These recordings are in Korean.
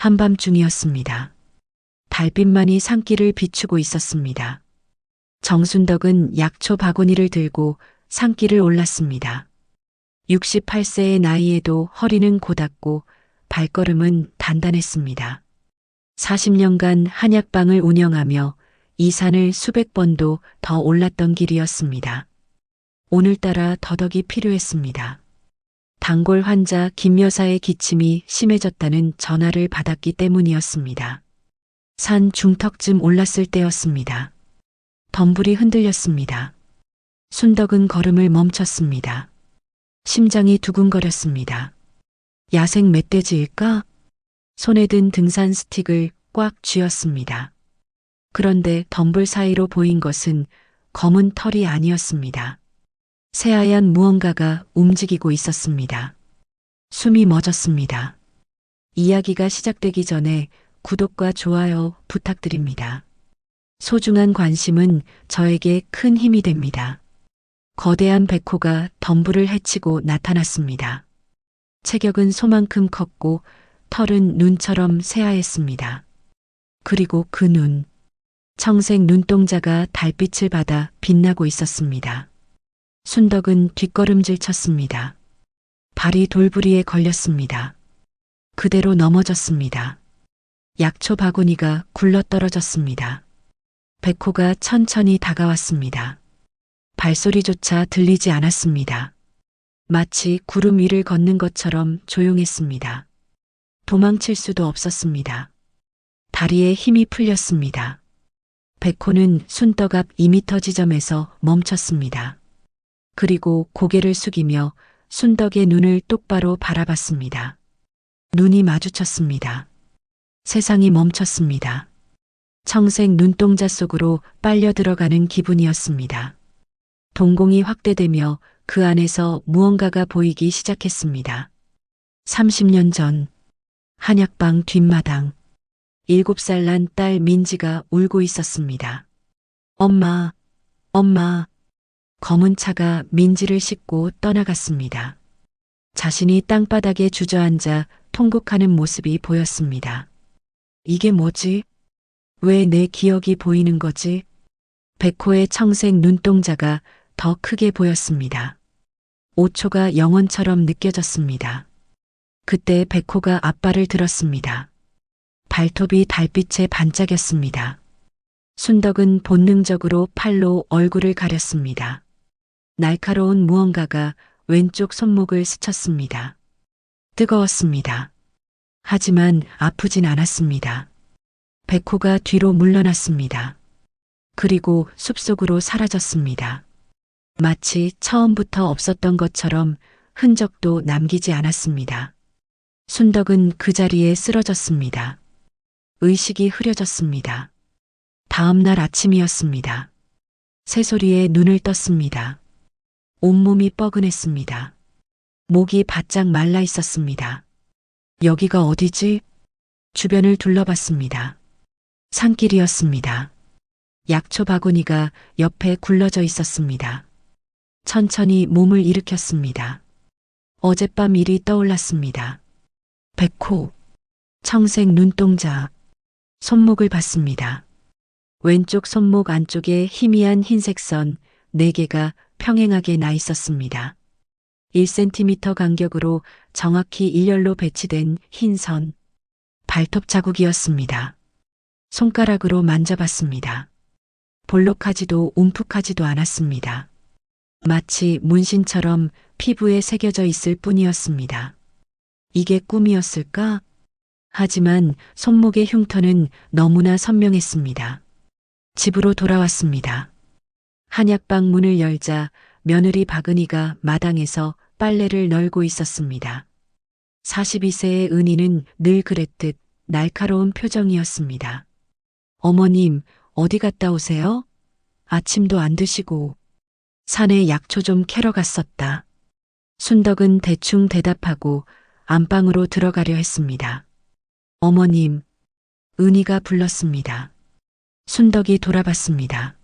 한밤중이었습니다. 달빛만이 산길을 비추고 있었습니다. 정순덕은 약초 바구니를 들고 산길을 올랐습니다. 68세의 나이에도 허리는 곧았고 발걸음은 단단했습니다. 40년간 한약방을 운영하며 이 산을 수백 번도 더 올랐던 길이었습니다. 오늘따라 더덕이 필요했습니다. 단골 환자 김 여사의 기침이 심해졌다는 전화를 받았기 때문이었습니다. 산 중턱쯤 올랐을 때였습니다. 덤불이 흔들렸습니다. 순덕은 걸음을 멈췄습니다. 심장이 두근거렸습니다. 야생 멧돼지일까? 손에 든 등산 스틱을 꽉 쥐었습니다. 그런데 덤불 사이로 보인 것은 검은 털이 아니었습니다. 새하얀 무언가가 움직이고 있었습니다. 숨이 멎었습니다. 이야기가 시작되기 전에 구독과 좋아요 부탁드립니다. 소중한 관심은 저에게 큰 힘이 됩니다. 거대한 백호가 덤불을 헤치고 나타났습니다. 체격은 소만큼 컸고 털은 눈처럼 새하였습니다. 그리고 그 눈, 청색 눈동자가 달빛을 받아 빛나고 있었습니다. 순덕은 뒷걸음질 쳤습니다. 발이 돌부리에 걸렸습니다. 그대로 넘어졌습니다. 약초 바구니가 굴러떨어졌습니다. 백호가 천천히 다가왔습니다. 발소리조차 들리지 않았습니다. 마치 구름 위를 걷는 것처럼 조용했습니다. 도망칠 수도 없었습니다. 다리에 힘이 풀렸습니다. 백호는 순덕 앞 2m 지점에서 멈췄습니다. 그리고 고개를 숙이며 순덕의 눈을 똑바로 바라봤습니다. 눈이 마주쳤습니다. 세상이 멈췄습니다. 청색 눈동자 속으로 빨려 들어가는 기분이었습니다. 동공이 확대되며 그 안에서 무언가가 보이기 시작했습니다. 30년 전 한약방 뒷마당 7살 난 딸 민지가 울고 있었습니다. 엄마, 엄마. 검은 차가 민지를 싣고 떠나갔습니다. 자신이 땅바닥에 주저앉아 통곡하는 모습이 보였습니다. 이게 뭐지? 왜 내 기억이 보이는 거지? 백호의 청색 눈동자가 더 크게 보였습니다. 5초가 영원처럼 느껴졌습니다. 그때 백호가 앞발을 들었습니다. 발톱이 달빛에 반짝였습니다. 순덕은 본능적으로 팔로 얼굴을 가렸습니다. 날카로운 무언가가 왼쪽 손목을 스쳤습니다. 뜨거웠습니다. 하지만 아프진 않았습니다. 백호가 뒤로 물러났습니다. 그리고 숲속으로 사라졌습니다. 마치 처음부터 없었던 것처럼 흔적도 남기지 않았습니다. 순덕은 그 자리에 쓰러졌습니다. 의식이 흐려졌습니다. 다음 날 아침이었습니다. 새소리에 눈을 떴습니다. 온몸이 뻐근했습니다. 목이 바짝 말라 있었습니다. 여기가 어디지? 주변을 둘러봤습니다. 산길이었습니다. 약초 바구니가 옆에 굴러져 있었습니다. 천천히 몸을 일으켰습니다. 어젯밤 일이 떠올랐습니다. 백호, 청색 눈동자, 손목을 봤습니다. 왼쪽 손목 안쪽에 희미한 흰색 선 4개가 평행하게 나 있었습니다. 1cm 간격으로 정확히 일렬로 배치된 흰 선, 발톱 자국이었습니다. 손가락으로 만져봤습니다. 볼록하지도 움푹하지도 않았습니다. 마치 문신처럼 피부에 새겨져 있을 뿐이었습니다. 이게 꿈이었을까? 하지만 손목의 흉터는 너무나 선명했습니다. 집으로 돌아왔습니다. 한약방 문을 열자 며느리 박은희가 마당에서 빨래를 널고 있었습니다. 42세의 은희는 늘 그랬듯 날카로운 표정이었습니다. 어머님, 어디 갔다 오세요? 아침도 안 드시고. 산에 약초 좀 캐러 갔었다. 순덕은 대충 대답하고 안방으로 들어가려 했습니다. 어머님, 은희가 불렀습니다. 순덕이 돌아봤습니다.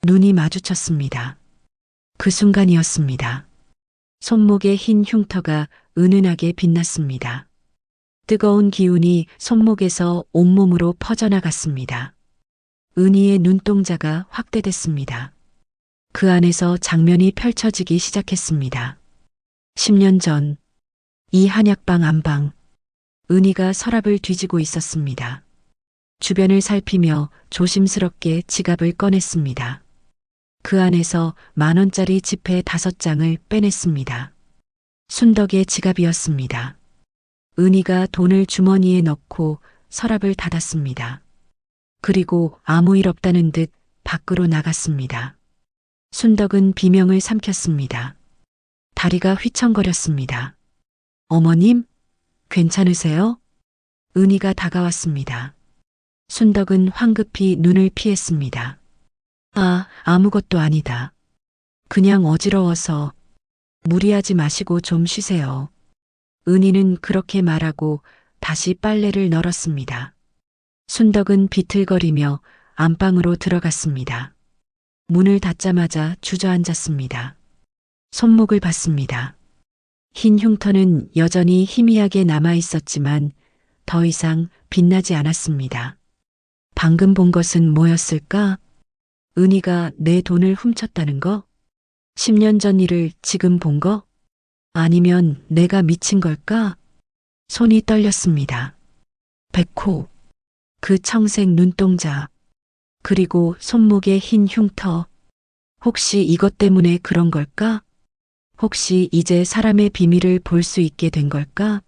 눈이 마주쳤습니다. 그 순간이었습니다. 손목의 흰 흉터가 은은하게 빛났습니다. 뜨거운 기운이 손목에서 온몸으로 퍼져나갔습니다. 은희의 눈동자가 확대됐습니다. 그 안에서 장면이 펼쳐지기 시작했습니다. 10년 전, 이 한약방 안방, 은희가 서랍을 뒤지고 있었습니다. 주변을 살피며 조심스럽게 지갑을 꺼냈습니다. 그 안에서 10,000원짜리 지폐 5장을 빼냈습니다. 순덕의 지갑이었습니다. 은희가 돈을 주머니에 넣고 서랍을 닫았습니다. 그리고 아무 일 없다는 듯 밖으로 나갔습니다. 순덕은 비명을 삼켰습니다. 다리가 휘청거렸습니다. 어머님, 괜찮으세요? 은희가 다가왔습니다. 순덕은 황급히 눈을 피했습니다. 아무것도 아니다. 그냥 어지러워서. 무리하지 마시고 좀 쉬세요. 은희는 그렇게 말하고 다시 빨래를 널었습니다. 순덕은 비틀거리며 안방으로 들어갔습니다. 문을 닫자마자 주저앉았습니다. 손목을 봤습니다. 흰 흉터는 여전히 희미하게 남아 있었지만 더 이상 빛나지 않았습니다. 방금 본 것은 뭐였을까? 은희가 내 돈을 훔쳤다는 거? 10년 전 일을 지금 본 거? 아니면 내가 미친 걸까? 손이 떨렸습니다. 백호, 그 청색 눈동자, 그리고 손목의 흰 흉터. 혹시 이것 때문에 그런 걸까? 혹시 이제 사람의 비밀을 볼 수 있게 된 걸까?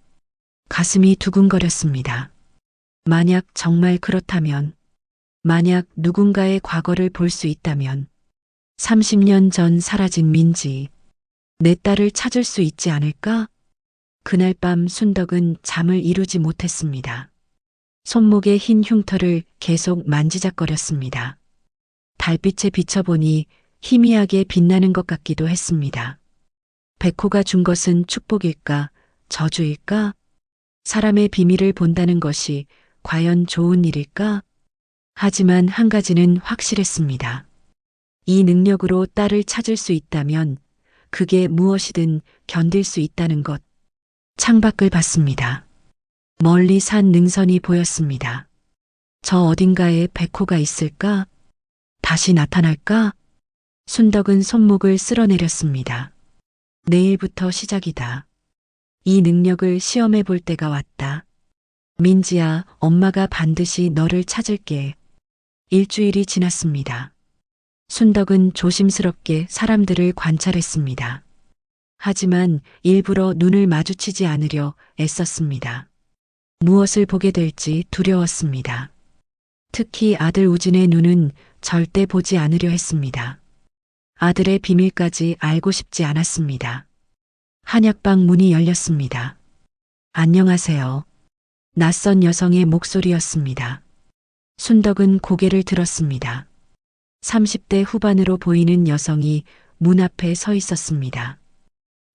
가슴이 두근거렸습니다. 만약 정말 그렇다면, 만약 누군가의 과거를 볼 수 있다면, 30년 전 사라진 민지, 내 딸을 찾을 수 있지 않을까? 그날 밤 순덕은 잠을 이루지 못했습니다. 손목의 흰 흉터를 계속 만지작거렸습니다. 달빛에 비춰보니 희미하게 빛나는 것 같기도 했습니다. 백호가 준 것은 축복일까, 저주일까? 사람의 비밀을 본다는 것이 과연 좋은 일일까? 하지만 한 가지는 확실했습니다. 이 능력으로 딸을 찾을 수 있다면 그게 무엇이든 견딜 수 있다는 것. 창밖을 봤습니다. 멀리 산 능선이 보였습니다. 저 어딘가에 백호가 있을까? 다시 나타날까? 순덕은 손목을 쓸어내렸습니다. 내일부터 시작이다. 이 능력을 시험해 볼 때가 왔다. 민지야, 엄마가 반드시 너를 찾을게. 일주일이 지났습니다. 순덕은 조심스럽게 사람들을 관찰했습니다. 하지만 일부러 눈을 마주치지 않으려 애썼습니다. 무엇을 보게 될지 두려웠습니다. 특히 아들 우진의 눈은 절대 보지 않으려 했습니다. 아들의 비밀까지 알고 싶지 않았습니다. 한약방 문이 열렸습니다. 안녕하세요. 낯선 여성의 목소리였습니다. 순덕은 고개를 들었습니다. 30대 후반으로 보이는 여성이 문 앞에 서 있었습니다.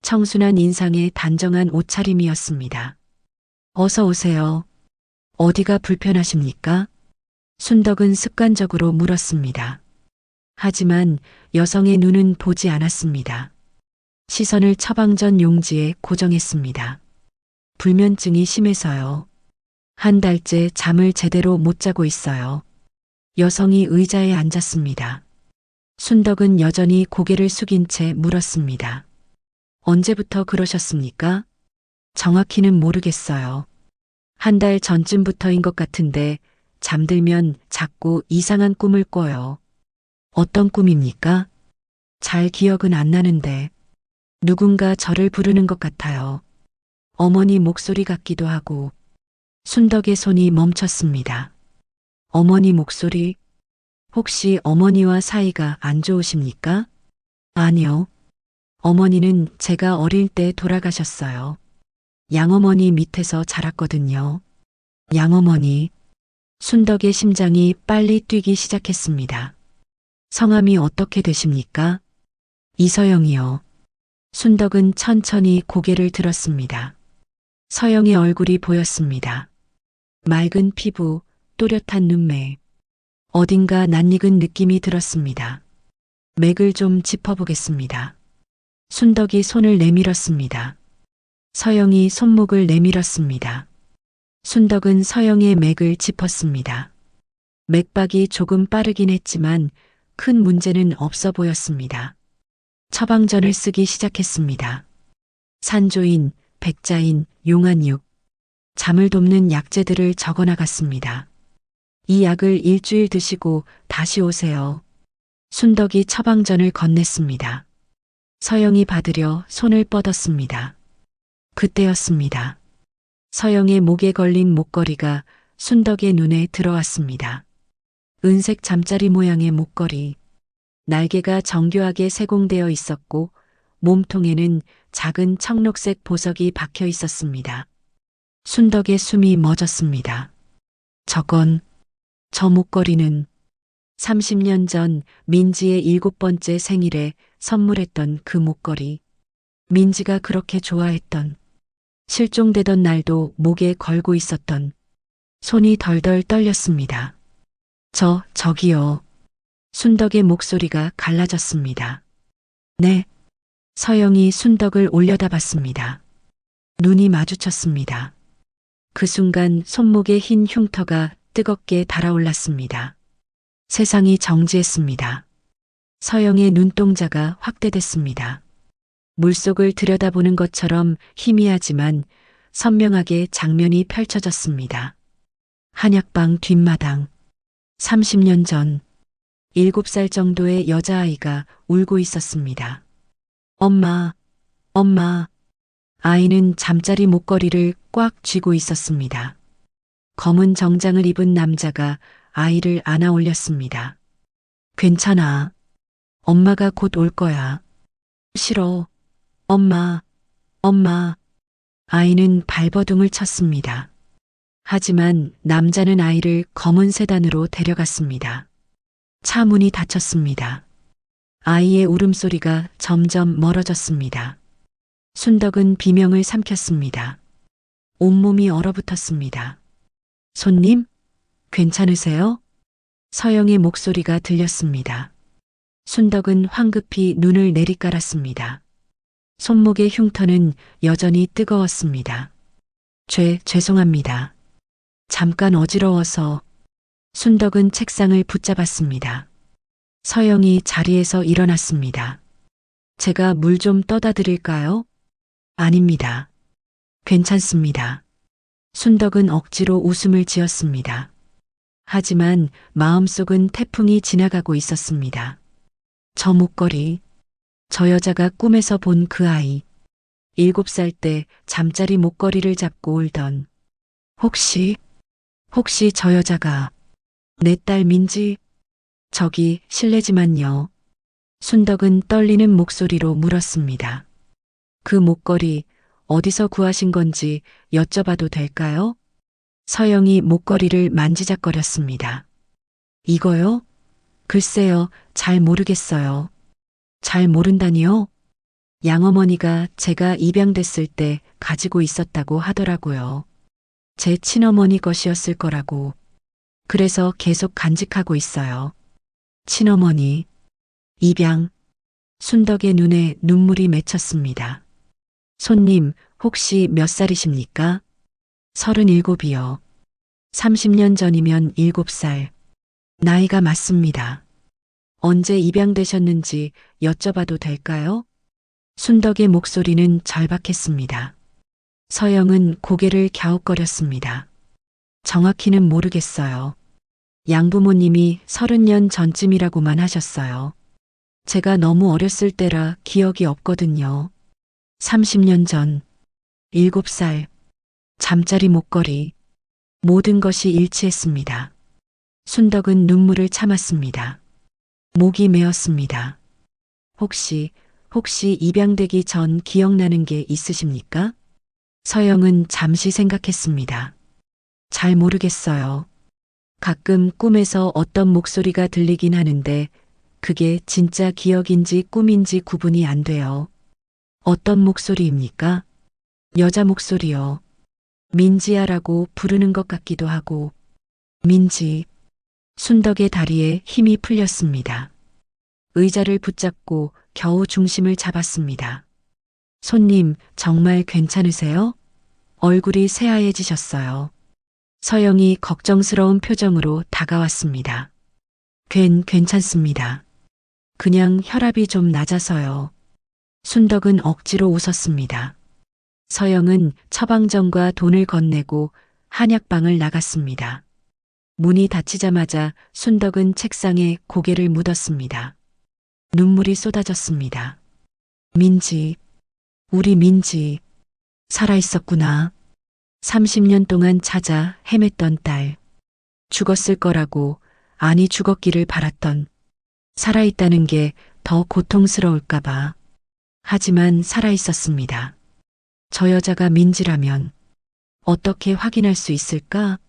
청순한 인상에 단정한 옷차림이었습니다. 어서 오세요. 어디가 불편하십니까? 순덕은 습관적으로 물었습니다. 하지만 여성의 눈은 보지 않았습니다. 시선을 처방전 용지에 고정했습니다. 불면증이 심해서요. 한 달째 잠을 제대로 못 자고 있어요. 여성이 의자에 앉았습니다. 순덕은 여전히 고개를 숙인 채 물었습니다. 언제부터 그러셨습니까? 정확히는 모르겠어요. 한 달 전쯤부터인 것 같은데 잠들면 자꾸 이상한 꿈을 꿔요. 어떤 꿈입니까? 잘 기억은 안 나는데 누군가 저를 부르는 것 같아요. 어머니 목소리 같기도 하고. 순덕의 손이 멈췄습니다. 어머니 목소리? 혹시 어머니와 사이가 안 좋으십니까? 아니요. 어머니는 제가 어릴 때 돌아가셨어요. 양어머니 밑에서 자랐거든요. 양어머니. 순덕의 심장이 빨리 뛰기 시작했습니다. 성함이 어떻게 되십니까? 이서영이요. 순덕은 천천히 고개를 들었습니다. 서영의 얼굴이 보였습니다. 맑은 피부, 또렷한 눈매. 어딘가 낯익은 느낌이 들었습니다. 맥을 좀 짚어보겠습니다. 순덕이 손을 내밀었습니다. 서영이 손목을 내밀었습니다. 순덕은 서영의 맥을 짚었습니다. 맥박이 조금 빠르긴 했지만 큰 문제는 없어 보였습니다. 처방전을 쓰기 시작했습니다. 산조인, 백자인, 용안육, 잠을 돕는 약재들을 적어 나갔습니다. 이 약을 일주일 드시고 다시 오세요. 순덕이 처방전을 건넸습니다. 서영이 받으려 손을 뻗었습니다. 그때였습니다. 서영의 목에 걸린 목걸이가 순덕의 눈에 들어왔습니다. 은색 잠자리 모양의 목걸이, 날개가 정교하게 세공되어 있었고 몸통에는 작은 청록색 보석이 박혀 있었습니다. 순덕의 숨이 멎었습니다. 저 목걸이는 30년 전 민지의 7번째 생일에 선물했던 그 목걸이. 민지가 그렇게 좋아했던, 실종되던 날도 목에 걸고 있었던. 손이 덜덜 떨렸습니다. 저기요. 순덕의 목소리가 갈라졌습니다. 네. 서영이 순덕을 올려다봤습니다. 눈이 마주쳤습니다. 그 순간 손목에 흰 흉터가 뜨겁게 달아올랐습니다. 세상이 정지했습니다. 서영의 눈동자가 확대됐습니다. 물속을 들여다보는 것처럼 희미하지만 선명하게 장면이 펼쳐졌습니다. 한약방 뒷마당. 30년 전 7살 정도의 여자아이가 울고 있었습니다. 엄마. 아이는 잠자리 목걸이를 꽉 쥐고 있었습니다. 검은 정장을 입은 남자가 아이를 안아 올렸습니다. 괜찮아. 엄마가 곧 올 거야. 싫어. 엄마. 아이는 발버둥을 쳤습니다. 하지만 남자는 아이를 검은 세단으로 데려갔습니다. 차 문이 닫혔습니다. 아이의 울음소리가 점점 멀어졌습니다. 순덕은 비명을 삼켰습니다. 온몸이 얼어붙었습니다. 손님? 괜찮으세요? 서영의 목소리가 들렸습니다. 순덕은 황급히 눈을 내리깔았습니다. 손목의 흉터는 여전히 뜨거웠습니다. 죄송합니다. 잠깐 어지러워서. 순덕은 책상을 붙잡았습니다. 서영이 자리에서 일어났습니다. 제가 물 좀 떠다 드릴까요? 아닙니다. 괜찮습니다. 순덕은 억지로 웃음을 지었습니다. 하지만 마음속은 태풍이 지나가고 있었습니다. 저 목걸이, 저 여자가 꿈에서 본 그 아이, 7살 때 잠자리 목걸이를 잡고 울던, 혹시 저 여자가 내 딸 민지? 저기 실례지만요. 순덕은 떨리는 목소리로 물었습니다. 그 목걸이 어디서 구하신 건지 여쭤봐도 될까요? 서영이 목걸이를 만지작거렸습니다. 이거요? 글쎄요, 잘 모르겠어요. 잘 모른다니요? 양어머니가 제가 입양됐을 때 가지고 있었다고 하더라고요. 제 친어머니 것이었을 거라고. 그래서 계속 간직하고 있어요. 친어머니, 입양. 순덕의 눈에 눈물이 맺혔습니다. 손님, 혹시 몇 살이십니까? 37이요. 30년 전이면 7살. 나이가 맞습니다. 언제 입양되셨는지 여쭤봐도 될까요? 순덕의 목소리는 절박했습니다. 서영은 고개를 갸웃거렸습니다. 정확히는 모르겠어요. 양부모님이 30년 전쯤이라고만 하셨어요. 제가 너무 어렸을 때라 기억이 없거든요. 30년 전, 7살, 잠자리 목걸이, 모든 것이 일치했습니다. 순덕은 눈물을 참았습니다. 목이 메었습니다. 혹시 입양되기 전 기억나는 게 있으십니까? 서영은 잠시 생각했습니다. 잘 모르겠어요. 가끔 꿈에서 어떤 목소리가 들리긴 하는데 그게 진짜 기억인지 꿈인지 구분이 안 돼요. 어떤 목소리입니까? 여자 목소리요. 민지야라고 부르는 것 같기도 하고. 민지. 순덕의 다리에 힘이 풀렸습니다. 의자를 붙잡고 겨우 중심을 잡았습니다. 손님, 정말 괜찮으세요? 얼굴이 새하얘지셨어요. 서영이 걱정스러운 표정으로 다가왔습니다. 괜찮습니다. 그냥 혈압이 좀 낮아서요. 순덕은 억지로 웃었습니다. 서영은 처방전과 돈을 건네고 한약방을 나갔습니다. 문이 닫히자마자 순덕은 책상에 고개를 묻었습니다. 눈물이 쏟아졌습니다. 민지, 우리 민지, 살아있었구나. 30년 동안 찾아 헤맸던 딸. 죽었을 거라고, 아니 죽었기를 바랐던. 살아있다는 게 더 고통스러울까봐. 하지만 살아있었습니다. 저 여자가 민지라면 어떻게 확인할 수 있을까?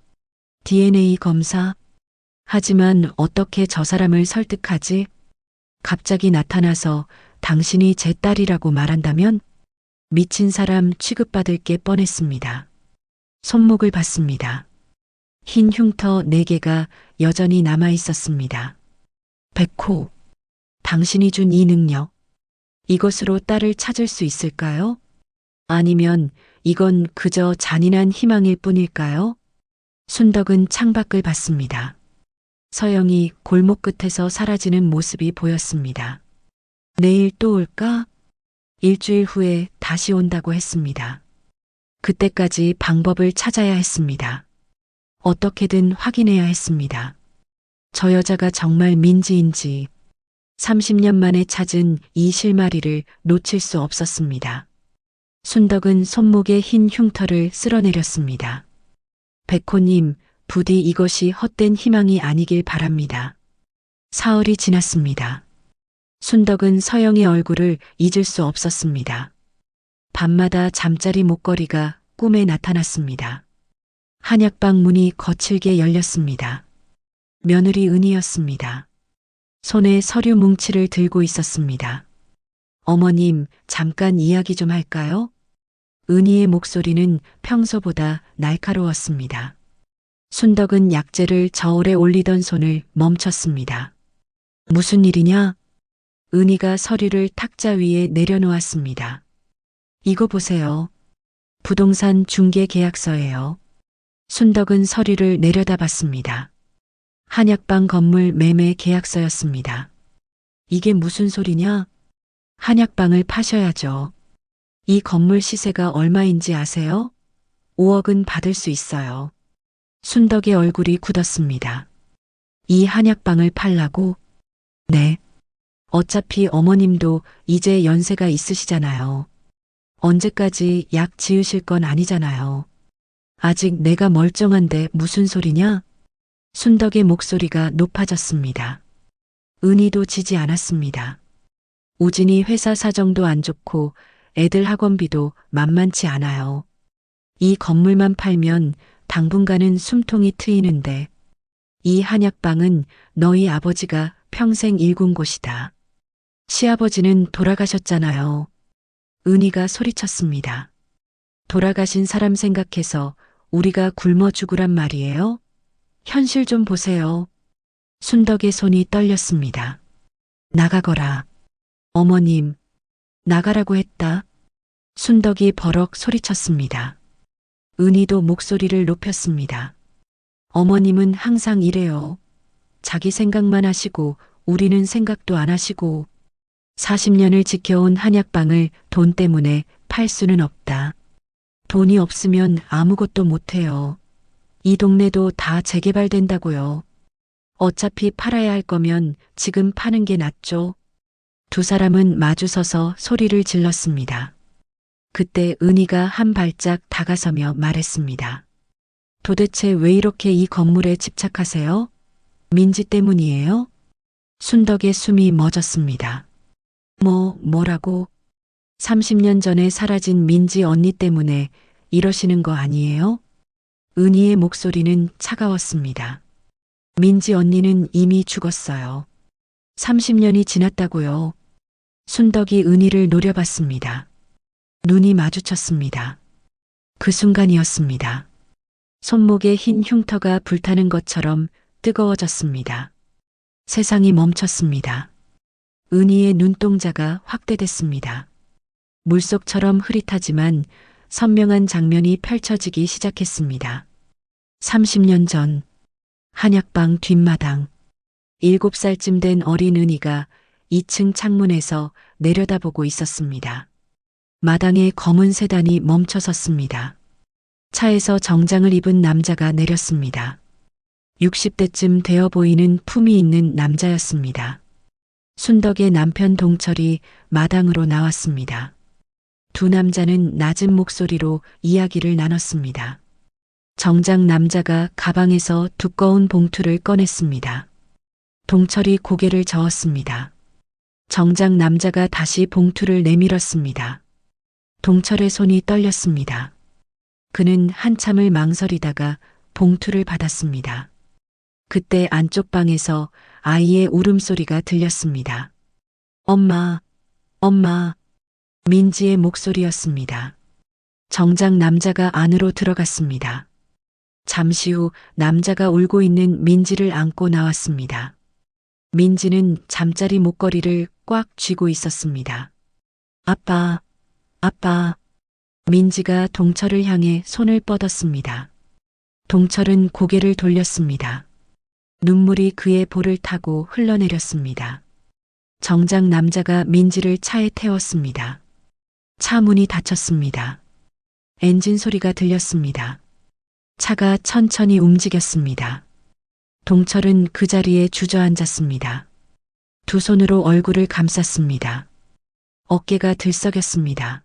DNA 검사? 하지만 어떻게 저 사람을 설득하지? 갑자기 나타나서 당신이 제 딸이라고 말한다면 미친 사람 취급받을 게 뻔했습니다. 손목을 봤습니다. 흰 흉터 4개가 여전히 남아 있었습니다. 백호, 당신이 준 이 능력, 이것으로 딸을 찾을 수 있을까요? 아니면 이건 그저 잔인한 희망일 뿐일까요? 순덕은 창밖을 봤습니다. 서영이 골목 끝에서 사라지는 모습이 보였습니다. 내일 또 올까? 일주일 후에 다시 온다고 했습니다. 그때까지 방법을 찾아야 했습니다. 어떻게든 확인해야 했습니다. 저 여자가 정말 민지인지 30년 만에 찾은 이 실마리를 놓칠 수 없었습니다. 순덕은 손목에 흰 흉터를 쓸어내렸습니다. 백호님, 부디 이것이 헛된 희망이 아니길 바랍니다. 사흘이 지났습니다. 순덕은 서영의 얼굴을 잊을 수 없었습니다. 밤마다 잠자리 목걸이가 꿈에 나타났습니다. 한약방 문이 거칠게 열렸습니다. 며느리 은희였습니다. 손에 서류 뭉치를 들고 있었습니다. 어머님, 잠깐 이야기 좀 할까요? 은희의 목소리는 평소보다 날카로웠습니다. 순덕은 약재를 저울에 올리던 손을 멈췄습니다. 무슨 일이냐? 은희가 서류를 탁자 위에 내려놓았습니다. 이거 보세요. 부동산 중개 계약서예요. 순덕은 서류를 내려다봤습니다. 한약방 건물 매매 계약서였습니다. 이게 무슨 소리냐? 한약방을 파셔야죠. 이 건물 시세가 얼마인지 아세요? 5억은 받을 수 있어요. 순덕의 얼굴이 굳었습니다. 이 한약방을 팔라고? 네. 어차피 어머님도 이제 연세가 있으시잖아요. 언제까지 약 지으실 건 아니잖아요. 아직 내가 멀쩡한데 무슨 소리냐? 순덕의 목소리가 높아졌습니다. 은희도 지지 않았습니다. 우진이 회사 사정도 안 좋고 애들 학원비도 만만치 않아요. 이 건물만 팔면 당분간은 숨통이 트이는데 이 한약방은 너희 아버지가 평생 일군 곳이다. 시아버지는 돌아가셨잖아요. 은희가 소리쳤습니다. 돌아가신 사람 생각해서 우리가 굶어 죽으란 말이에요? 현실 좀 보세요. 순덕의 손이 떨렸습니다. 나가거라. 어머님, 나가라고 했다. 순덕이 버럭 소리쳤습니다. 은희도 목소리를 높였습니다. 어머님은 항상 이래요. 자기 생각만 하시고 우리는 생각도 안 하시고 40년을 지켜온 한약방을 돈 때문에 팔 수는 없다. 돈이 없으면 아무것도 못해요. 이 동네도 다 재개발된다고요. 어차피 팔아야 할 거면 지금 파는 게 낫죠. 두 사람은 마주서서 소리를 질렀습니다. 그때 은희가 한 발짝 다가서며 말했습니다. 도대체 왜 이렇게 이 건물에 집착하세요? 민지 때문이에요? 순덕의 숨이 멎었습니다. 뭐라고? 30년 전에 사라진 민지 언니 때문에 이러시는 거 아니에요? 은희의 목소리는 차가웠습니다. 민지 언니는 이미 죽었어요. 30년이 지났다고요. 순덕이 은희를 노려봤습니다. 눈이 마주쳤습니다. 그 순간이었습니다. 손목에 흰 흉터가 불타는 것처럼 뜨거워졌습니다. 세상이 멈췄습니다. 은희의 눈동자가 확대됐습니다. 물속처럼 흐릿하지만 선명한 장면이 펼쳐지기 시작했습니다. 30년 전 한약방 뒷마당 7살쯤 된 어린 은희가 2층 창문에서 내려다보고 있었습니다. 마당에 검은 세단이 멈춰 섰습니다. 차에서 정장을 입은 남자가 내렸습니다. 60대쯤 되어 보이는 품이 있는 남자였습니다. 순덕의 남편 동철이 마당으로 나왔습니다. 두 남자는 낮은 목소리로 이야기를 나눴습니다. 정장 남자가 가방에서 두꺼운 봉투를 꺼냈습니다. 동철이 고개를 저었습니다. 정장 남자가 다시 봉투를 내밀었습니다. 동철의 손이 떨렸습니다. 그는 한참을 망설이다가 봉투를 받았습니다. 그때 안쪽 방에서 아이의 울음소리가 들렸습니다. 엄마, 엄마. 민지의 목소리였습니다. 정장 남자가 안으로 들어갔습니다. 잠시 후 남자가 울고 있는 민지를 안고 나왔습니다. 민지는 잠자리 목걸이를 꽉 쥐고 있었습니다. 아빠, 아빠. 민지가 동철을 향해 손을 뻗었습니다. 동철은 고개를 돌렸습니다. 눈물이 그의 볼을 타고 흘러내렸습니다. 정장 남자가 민지를 차에 태웠습니다. 차 문이 닫혔습니다. 엔진 소리가 들렸습니다. 차가 천천히 움직였습니다. 동철은 그 자리에 주저앉았습니다. 두 손으로 얼굴을 감쌌습니다. 어깨가 들썩였습니다.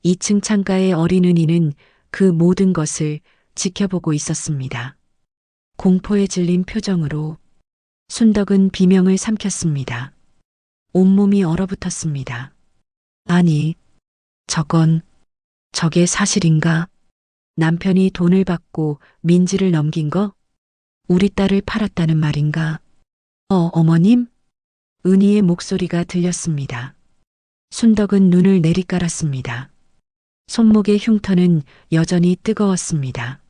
2층 창가의 어린 은희는 그 모든 것을 지켜보고 있었습니다. 공포에 질린 표정으로 순덕은 비명을 삼켰습니다. 온몸이 얼어붙었습니다. 아니, 저게 사실인가? 남편이 돈을 받고 민지를 넘긴 거? 우리 딸을 팔았다는 말인가? 어머님? 은희의 목소리가 들렸습니다. 순덕은 눈을 내리깔았습니다. 손목의 흉터는 여전히 뜨거웠습니다.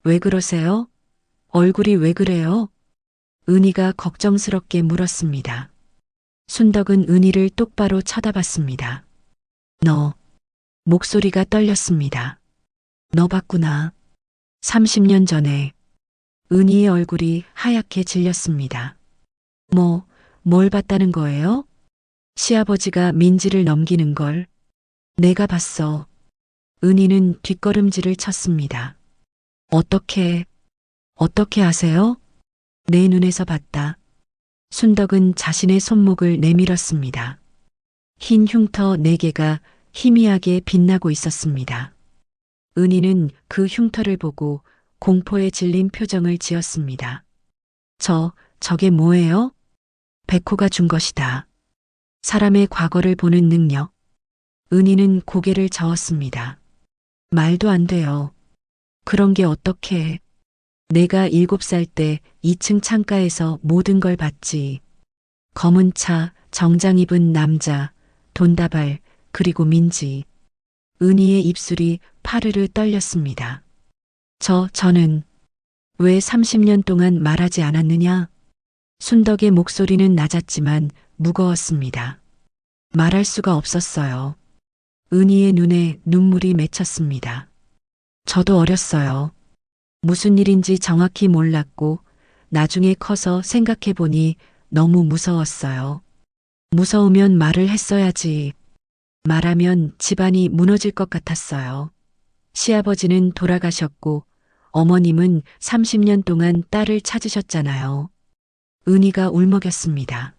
왜 그러세요? 얼굴이 왜 그래요? 은희가 걱정스럽게 물었습니다. 순덕은 은희를 똑바로 쳐다봤습니다. 너, 목소리가 떨렸습니다. 너 봤구나. 30년 전에. 은희의 얼굴이 하얗게 질렸습니다. 뭘 봤다는 거예요? 시아버지가 민지를 넘기는 걸. 내가 봤어. 은희는 뒷걸음질을 쳤습니다. 어떻게 아세요? 내 눈에서 봤다. 순덕은 자신의 손목을 내밀었습니다. 흰 흉터 4개가 희미하게 빛나고 있었습니다. 은희는 그 흉터를 보고 공포에 질린 표정을 지었습니다. 저게 뭐예요? 백호가 준 것이다. 사람의 과거를 보는 능력. 은희는 고개를 저었습니다. 말도 안 돼요. 그런 게 어떻게. 내가 7살 때 2층 창가에서 모든 걸 봤지. 검은 차, 정장 입은 남자, 돈다발, 그리고 민지. 은희의 입술이 파르르 떨렸습니다. 저는 왜 30년 동안 말하지 않았느냐? 순덕의 목소리는 낮았지만 무거웠습니다. 말할 수가 없었어요. 은희의 눈에 눈물이 맺혔습니다. 저도 어렸어요. 무슨 일인지 정확히 몰랐고 나중에 커서 생각해보니 너무 무서웠어요. 무서우면 말을 했어야지. 말하면 집안이 무너질 것 같았어요. 시아버지는 돌아가셨고 어머님은 30년 동안 딸을 찾으셨잖아요. 은희가 울먹였습니다.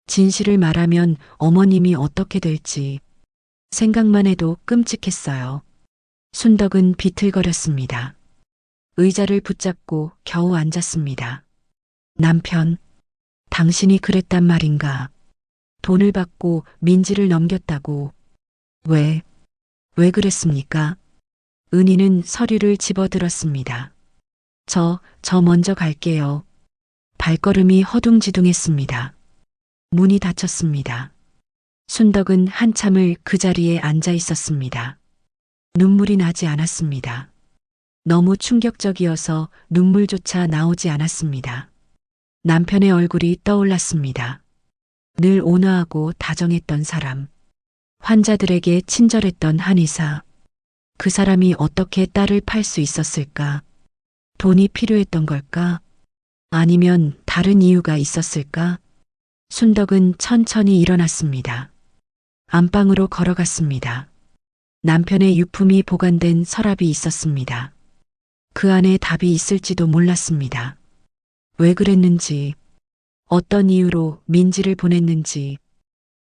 진실을 말하면 어머님이 어떻게 될지 생각만 해도 끔찍했어요. 순덕은 비틀거렸습니다. 의자를 붙잡고 겨우 앉았습니다. 남편, 당신이 그랬단 말인가? 돈을 받고 민지를 넘겼다고. 왜 그랬습니까? 은희는 서류를 집어들었습니다. 저 먼저 갈게요. 발걸음이 허둥지둥했습니다. 문이 닫혔습니다. 순덕은 한참을 그 자리에 앉아 있었습니다. 눈물이 나지 않았습니다. 너무 충격적이어서 눈물조차 나오지 않았습니다. 남편의 얼굴이 떠올랐습니다. 늘 온화하고 다정했던 사람. 환자들에게 친절했던 한의사. 그 사람이 어떻게 딸을 팔 수 있었을까? 돈이 필요했던 걸까? 아니면 다른 이유가 있었을까? 순덕은 천천히 일어났습니다. 안방으로 걸어갔습니다. 남편의 유품이 보관된 서랍이 있었습니다. 그 안에 답이 있을지도 몰랐습니다. 왜 그랬는지, 어떤 이유로 민지를 보냈는지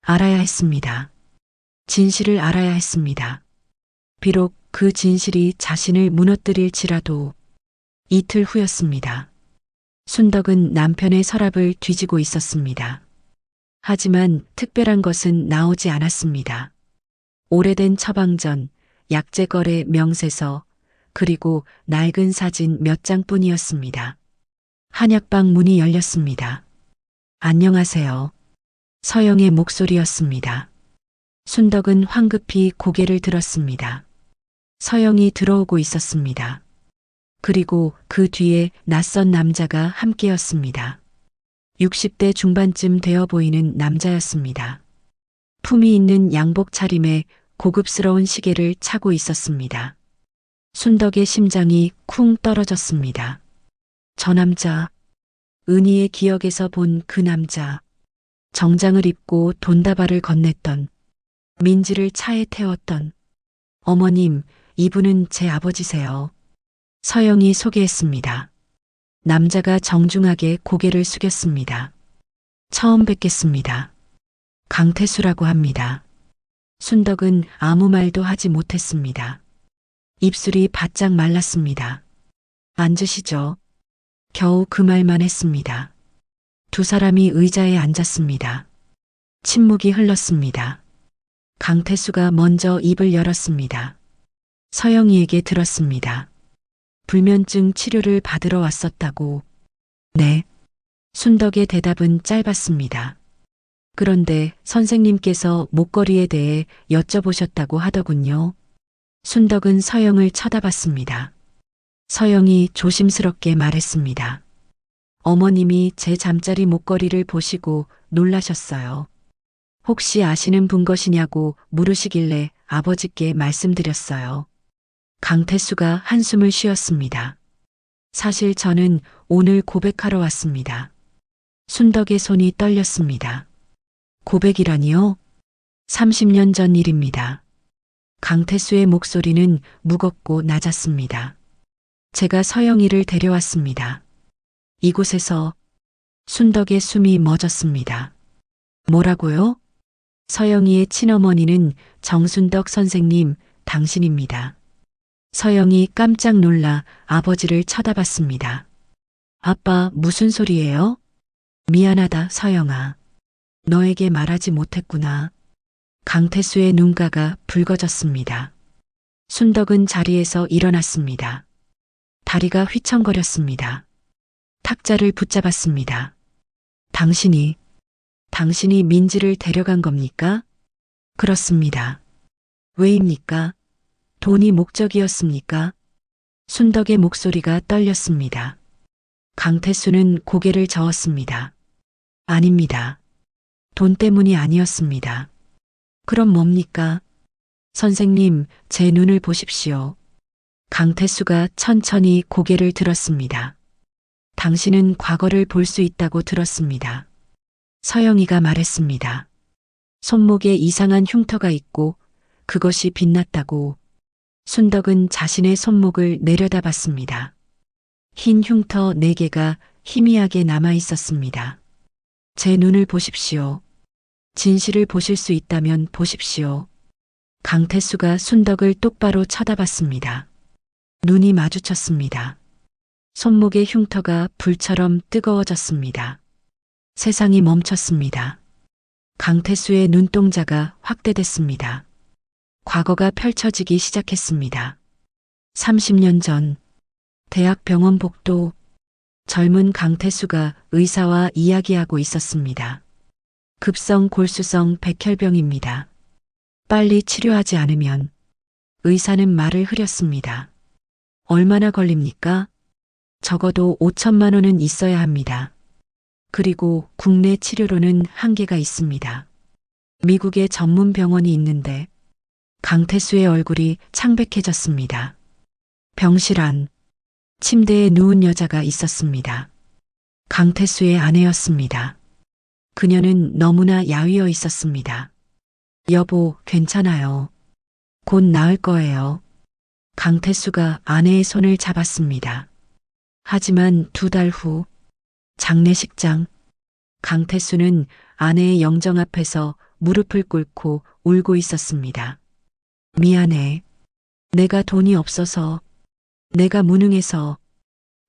알아야 했습니다. 진실을 알아야 했습니다. 비록 그 진실이 자신을 무너뜨릴지라도. 이틀 후였습니다. 순덕은 남편의 서랍을 뒤지고 있었습니다. 하지만 특별한 것은 나오지 않았습니다. 오래된 처방전, 약재거래 명세서, 그리고 낡은 사진 몇 장뿐이었습니다. 한약방 문이 열렸습니다. 안녕하세요. 서영의 목소리였습니다. 순덕은 황급히 고개를 들었습니다. 서영이 들어오고 있었습니다. 그리고 그 뒤에 낯선 남자가 함께였습니다. 60대 중반쯤 되어 보이는 남자였습니다. 품위 있는 양복 차림에 고급스러운 시계를 차고 있었습니다. 순덕의 심장이 쿵 떨어졌습니다. 저 남자, 은희의 기억에서 본 그 남자, 정장을 입고 돈다발을 건넸던, 민지를 차에 태웠던, 어머님, 이분은 제 아버지세요. 서영이 소개했습니다. 남자가 정중하게 고개를 숙였습니다. 처음 뵙겠습니다. 강태수라고 합니다. 순덕은 아무 말도 하지 못했습니다. 입술이 바짝 말랐습니다. 앉으시죠. 겨우 그 말만 했습니다. 두 사람이 의자에 앉았습니다. 침묵이 흘렀습니다. 강태수가 먼저 입을 열었습니다. 서영이에게 들었습니다. 불면증 치료를 받으러 왔었다고. 네. 순덕의 대답은 짧았습니다. 그런데 선생님께서 목걸이에 대해 여쭤보셨다고 하더군요. 순덕은 서영을 쳐다봤습니다. 서영이 조심스럽게 말했습니다. 어머님이 제 잠자리 목걸이를 보시고 놀라셨어요. 혹시 아시는 분 것이냐고 물으시길래 아버지께 말씀드렸어요. 강태수가 한숨을 쉬었습니다. 사실 저는 오늘 고백하러 왔습니다. 순덕의 손이 떨렸습니다. 고백이라니요? 30년 전 일입니다. 강태수의 목소리는 무겁고 낮았습니다. 제가 서영이를 데려왔습니다. 이곳에서. 순덕의 숨이 멎었습니다. 뭐라고요? 서영이의 친어머니는 정순덕 선생님, 당신입니다. 서영이 깜짝 놀라 아버지를 쳐다봤습니다. 아빠, 무슨 소리예요? 미안하다, 서영아. 너에게 말하지 못했구나. 강태수의 눈가가 붉어졌습니다. 순덕은 자리에서 일어났습니다. 다리가 휘청거렸습니다. 탁자를 붙잡았습니다. 당신이 민지를 데려간 겁니까? 그렇습니다. 왜입니까? 돈이 목적이었습니까? 순덕의 목소리가 떨렸습니다. 강태수는 고개를 저었습니다. 아닙니다. 돈 때문이 아니었습니다. 그럼 뭡니까? 선생님, 제 눈을 보십시오. 강태수가 천천히 고개를 들었습니다. 당신은 과거를 볼 수 있다고 들었습니다. 서영이가 말했습니다. 손목에 이상한 흉터가 있고 그것이 빛났다고. 순덕은 자신의 손목을 내려다봤습니다. 흰 흉터 4개가 희미하게 남아 있었습니다. 제 눈을 보십시오. 진실을 보실 수 있다면 보십시오. 강태수가 순덕을 똑바로 쳐다봤습니다. 눈이 마주쳤습니다. 손목의 흉터가 불처럼 뜨거워졌습니다. 세상이 멈췄습니다. 강태수의 눈동자가 확대됐습니다. 과거가 펼쳐지기 시작했습니다. 30년 전, 대학 병원 복도, 젊은 강태수가 의사와 이야기하고 있었습니다. 급성 골수성 백혈병입니다. 빨리 치료하지 않으면. 의사는 말을 흐렸습니다. 얼마나 걸립니까? 적어도 5천만 원은 있어야 합니다. 그리고 국내 치료로는 한계가 있습니다. 미국에 전문 병원이 있는데. 강태수의 얼굴이 창백해졌습니다. 병실 안. 침대에 누운 여자가 있었습니다. 강태수의 아내였습니다. 그녀는 너무나 야위어 있었습니다. 여보, 괜찮아요. 곧 나을 거예요. 강태수가 아내의 손을 잡았습니다. 하지만 2달 후, 장례식장, 강태수는 아내의 영정 앞에서 무릎을 꿇고 울고 있었습니다. 미안해. 내가 돈이 없어서, 내가 무능해서.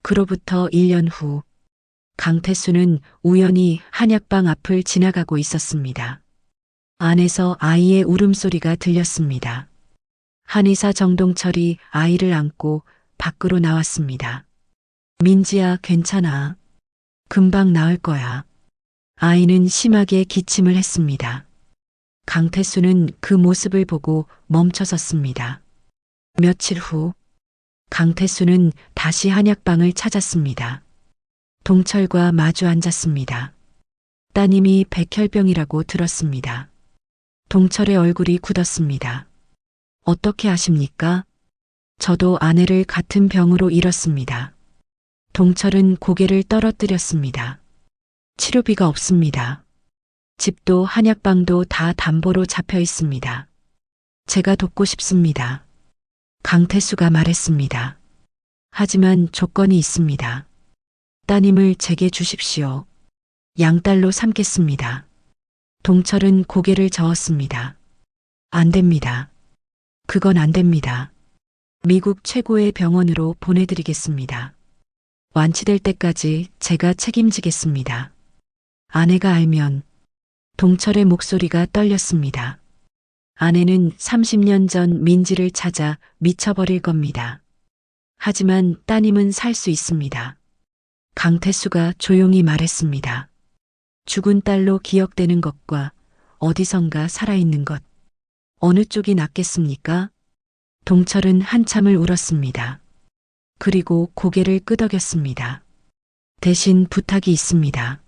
그로부터 1년 후, 강태수는 우연히 한약방 앞을 지나가고 있었습니다. 안에서 아이의 울음소리가 들렸습니다. 한의사 정동철이 아이를 안고 밖으로 나왔습니다. 민지야, 괜찮아. 금방 나을 거야. 아이는 심하게 기침을 했습니다. 강태수는 그 모습을 보고 멈춰섰습니다. 며칠 후, 강태수는 다시 한약방을 찾았습니다. 동철과 마주 앉았습니다. 따님이 백혈병이라고 들었습니다. 동철의 얼굴이 굳었습니다. 어떻게 아십니까? 저도 아내를 같은 병으로 잃었습니다. 동철은 고개를 떨어뜨렸습니다. 치료비가 없습니다. 집도 한약방도 다 담보로 잡혀 있습니다. 제가 돕고 싶습니다. 강태수가 말했습니다. 하지만 조건이 있습니다. 따님을 제게 주십시오. 양딸로 삼겠습니다. 동철은 고개를 저었습니다. 안 됩니다. 그건 안 됩니다. 미국 최고의 병원으로 보내드리겠습니다. 완치될 때까지 제가 책임지겠습니다. 아내가 알면. 동철의 목소리가 떨렸습니다. 아내는 30년 전 민지를 찾아 미쳐버릴 겁니다. 하지만 따님은 살 수 있습니다. 강태수가 조용히 말했습니다. 죽은 딸로 기억되는 것과 어디선가 살아있는 것. 어느 쪽이 낫겠습니까? 동철은 한참을 울었습니다. 그리고 고개를 끄덕였습니다. 대신 부탁이 있습니다.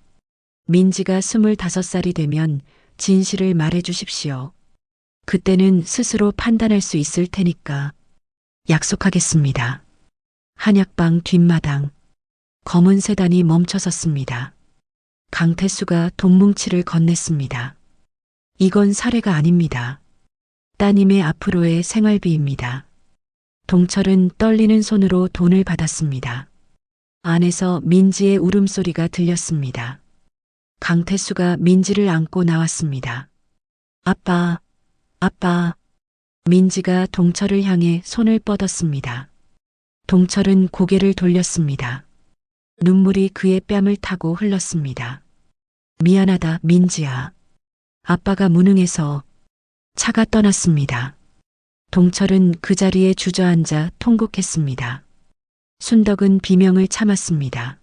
민지가 25살이 되면 진실을 말해 주십시오. 그때는 스스로 판단할 수 있을 테니까. 약속하겠습니다. 한약방 뒷마당. 검은 세단이 멈춰섰습니다. 강태수가 돈뭉치를 건넸습니다. 이건 사례가 아닙니다. 따님의 앞으로의 생활비입니다. 동철은 떨리는 손으로 돈을 받았습니다. 안에서 민지의 울음소리가 들렸습니다. 강태수가 민지를 안고 나왔습니다. 아빠, 아빠. 민지가 동철을 향해 손을 뻗었습니다. 동철은 고개를 돌렸습니다. 눈물이 그의 뺨을 타고 흘렀습니다. 미안하다, 민지야. 아빠가 무능해서. 차가 떠났습니다. 동철은 그 자리에 주저앉아 통곡했습니다. 순덕은 비명을 참았습니다.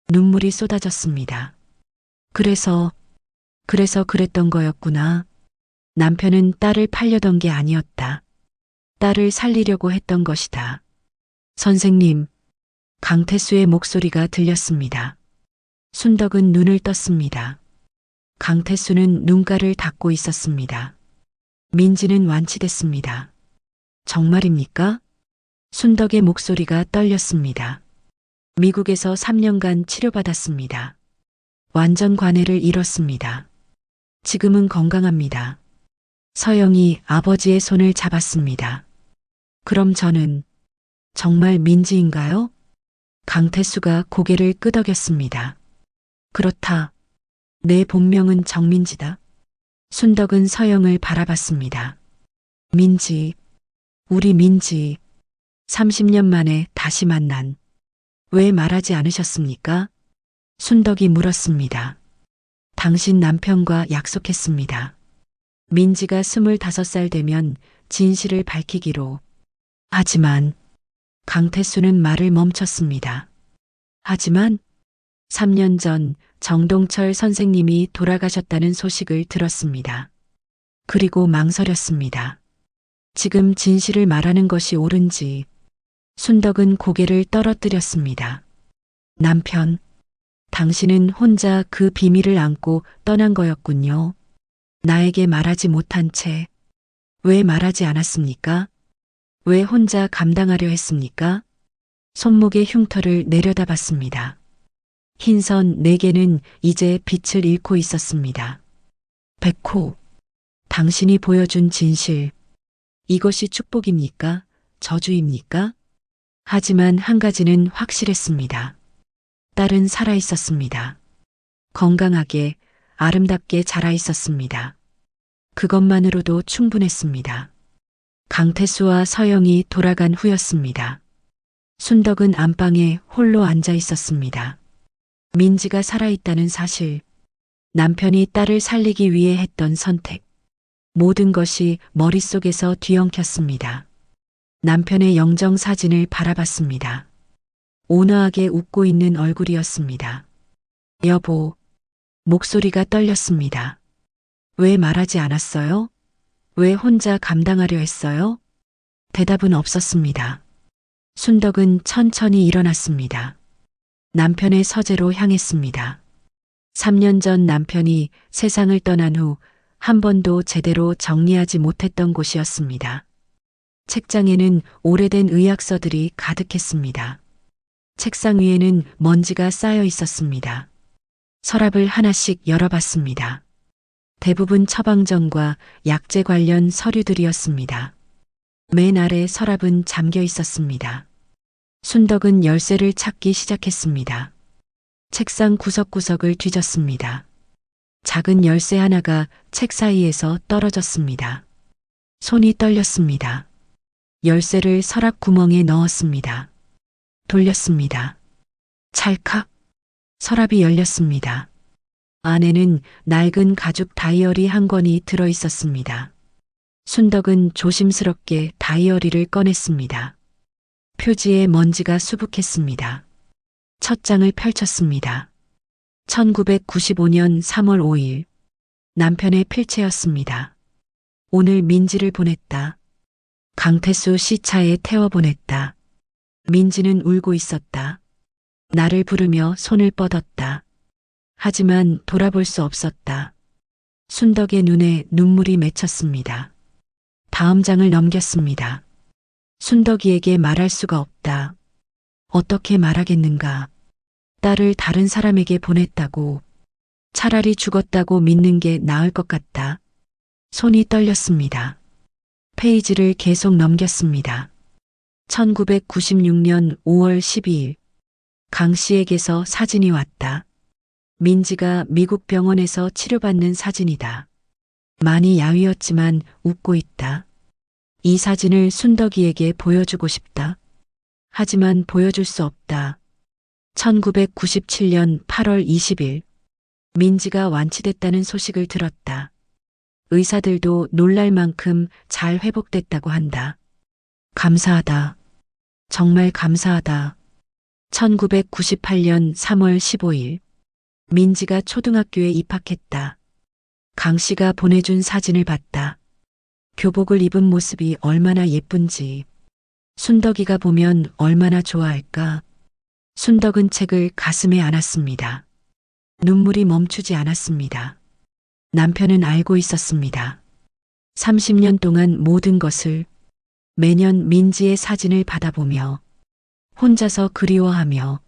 눈물이 쏟아졌습니다. 그래서 그랬던 거였구나. 남편은 딸을 팔려던 게 아니었다. 딸을 살리려고 했던 것이다. 선생님, 강태수의 목소리가 들렸습니다. 순덕은 눈을 떴습니다. 강태수는 눈가를 닫고 있었습니다. 민지는 완치됐습니다. 정말입니까? 순덕의 목소리가 떨렸습니다. 미국에서 3년간 치료받았습니다. 완전 관해를 잃었습니다. 지금은 건강합니다. 서영이 아버지의 손을 잡았습니다. 그럼 저는 정말 민지인가요? 강태수가 고개를 끄덕였습니다. 그렇다. 내 본명은 정민지다. 순덕은 서영을 바라봤습니다. 민지, 우리 민지, 30년 만에 다시 만난. 왜 말하지 않으셨습니까? 순덕이 물었습니다. 당신 남편과 약속했습니다. 민지가 25살 되면 진실을 밝히기로. 하지만 강태수는 말을 멈췄습니다. 하지만 3년 전 정동철 선생님이 돌아가셨다는 소식을 들었습니다. 그리고 망설였습니다. 지금 진실을 말하는 것이 옳은지. 순덕은 고개를 떨어뜨렸습니다. 남편, 당신은 혼자 그 비밀을 안고 떠난 거였군요. 나에게 말하지 못한 채. 왜 말하지 않았습니까? 왜 혼자 감당하려 했습니까? 손목의 흉터를 내려다봤습니다. 흰선 4개는 이제 빛을 잃고 있었습니다. 백호, 당신이 보여준 진실. 이것이 축복입니까? 저주입니까? 하지만 한 가지는 확실했습니다. 딸은 살아 있었습니다. 건강하게, 아름답게 자라 있었습니다. 그것만으로도 충분했습니다. 강태수와 서영이 돌아간 후였습니다. 순덕은 안방에 홀로 앉아 있었습니다. 민지가 살아있다는 사실, 남편이 딸을 살리기 위해 했던 선택, 모든 것이 머릿속에서 뒤엉켰습니다. 남편의 영정 사진을 바라봤습니다. 온화하게 웃고 있는 얼굴이었습니다. 여보, 목소리가 떨렸습니다. 왜 말하지 않았어요? 왜 혼자 감당하려 했어요? 대답은 없었습니다. 순덕은 천천히 일어났습니다. 남편의 서재로 향했습니다. 3년 전 남편이 세상을 떠난 후 한 번도 제대로 정리하지 못했던 곳이었습니다. 책장에는 오래된 의학서들이 가득했습니다. 책상 위에는 먼지가 쌓여 있었습니다. 서랍을 하나씩 열어봤습니다. 대부분 처방전과 약재 관련 서류들이었습니다. 맨 아래 서랍은 잠겨 있었습니다. 순덕은 열쇠를 찾기 시작했습니다. 책상 구석구석을 뒤졌습니다. 작은 열쇠 하나가 책 사이에서 떨어졌습니다. 손이 떨렸습니다. 열쇠를 서랍 구멍에 넣었습니다. 돌렸습니다. 찰칵. 서랍이 열렸습니다. 안에는 낡은 가죽 다이어리 한 권이 들어 있었습니다. 순덕은 조심스럽게 다이어리를 꺼냈습니다. 표지에 먼지가 수북했습니다. 첫 장을 펼쳤습니다. 1995년 3월 5일. 남편의 필체였습니다. 오늘 민지를 보냈다. 강태수 시차에 태워보냈다. 민지는 울고 있었다. 나를 부르며 손을 뻗었다. 하지만 돌아볼 수 없었다. 순덕의 눈에 눈물이 맺혔습니다. 다음 장을 넘겼습니다. 순덕이에게 말할 수가 없다. 어떻게 말하겠는가. 딸을 다른 사람에게 보냈다고. 차라리 죽었다고 믿는 게 나을 것 같다. 손이 떨렸습니다. 페이지를 계속 넘겼습니다. 1996년 5월 12일. 강 씨에게서 사진이 왔다. 민지가 미국 병원에서 치료받는 사진이다. 많이 야위었지만 웃고 있다. 이 사진을 순덕이에게 보여주고 싶다. 하지만 보여줄 수 없다. 1997년 8월 20일. 민지가 완치됐다는 소식을 들었다. 의사들도 놀랄 만큼 잘 회복됐다고 한다. 감사하다. 정말 감사하다. 1998년 3월 15일. 민지가 초등학교에 입학했다. 강 씨가 보내준 사진을 봤다. 교복을 입은 모습이 얼마나 예쁜지. 순덕이가 보면 얼마나 좋아할까. 순덕은 책을 가슴에 안았습니다. 눈물이 멈추지 않았습니다. 남편은 알고 있었습니다. 30년 동안 모든 것을, 매년 민지의 사진을 받아보며 혼자서 그리워하며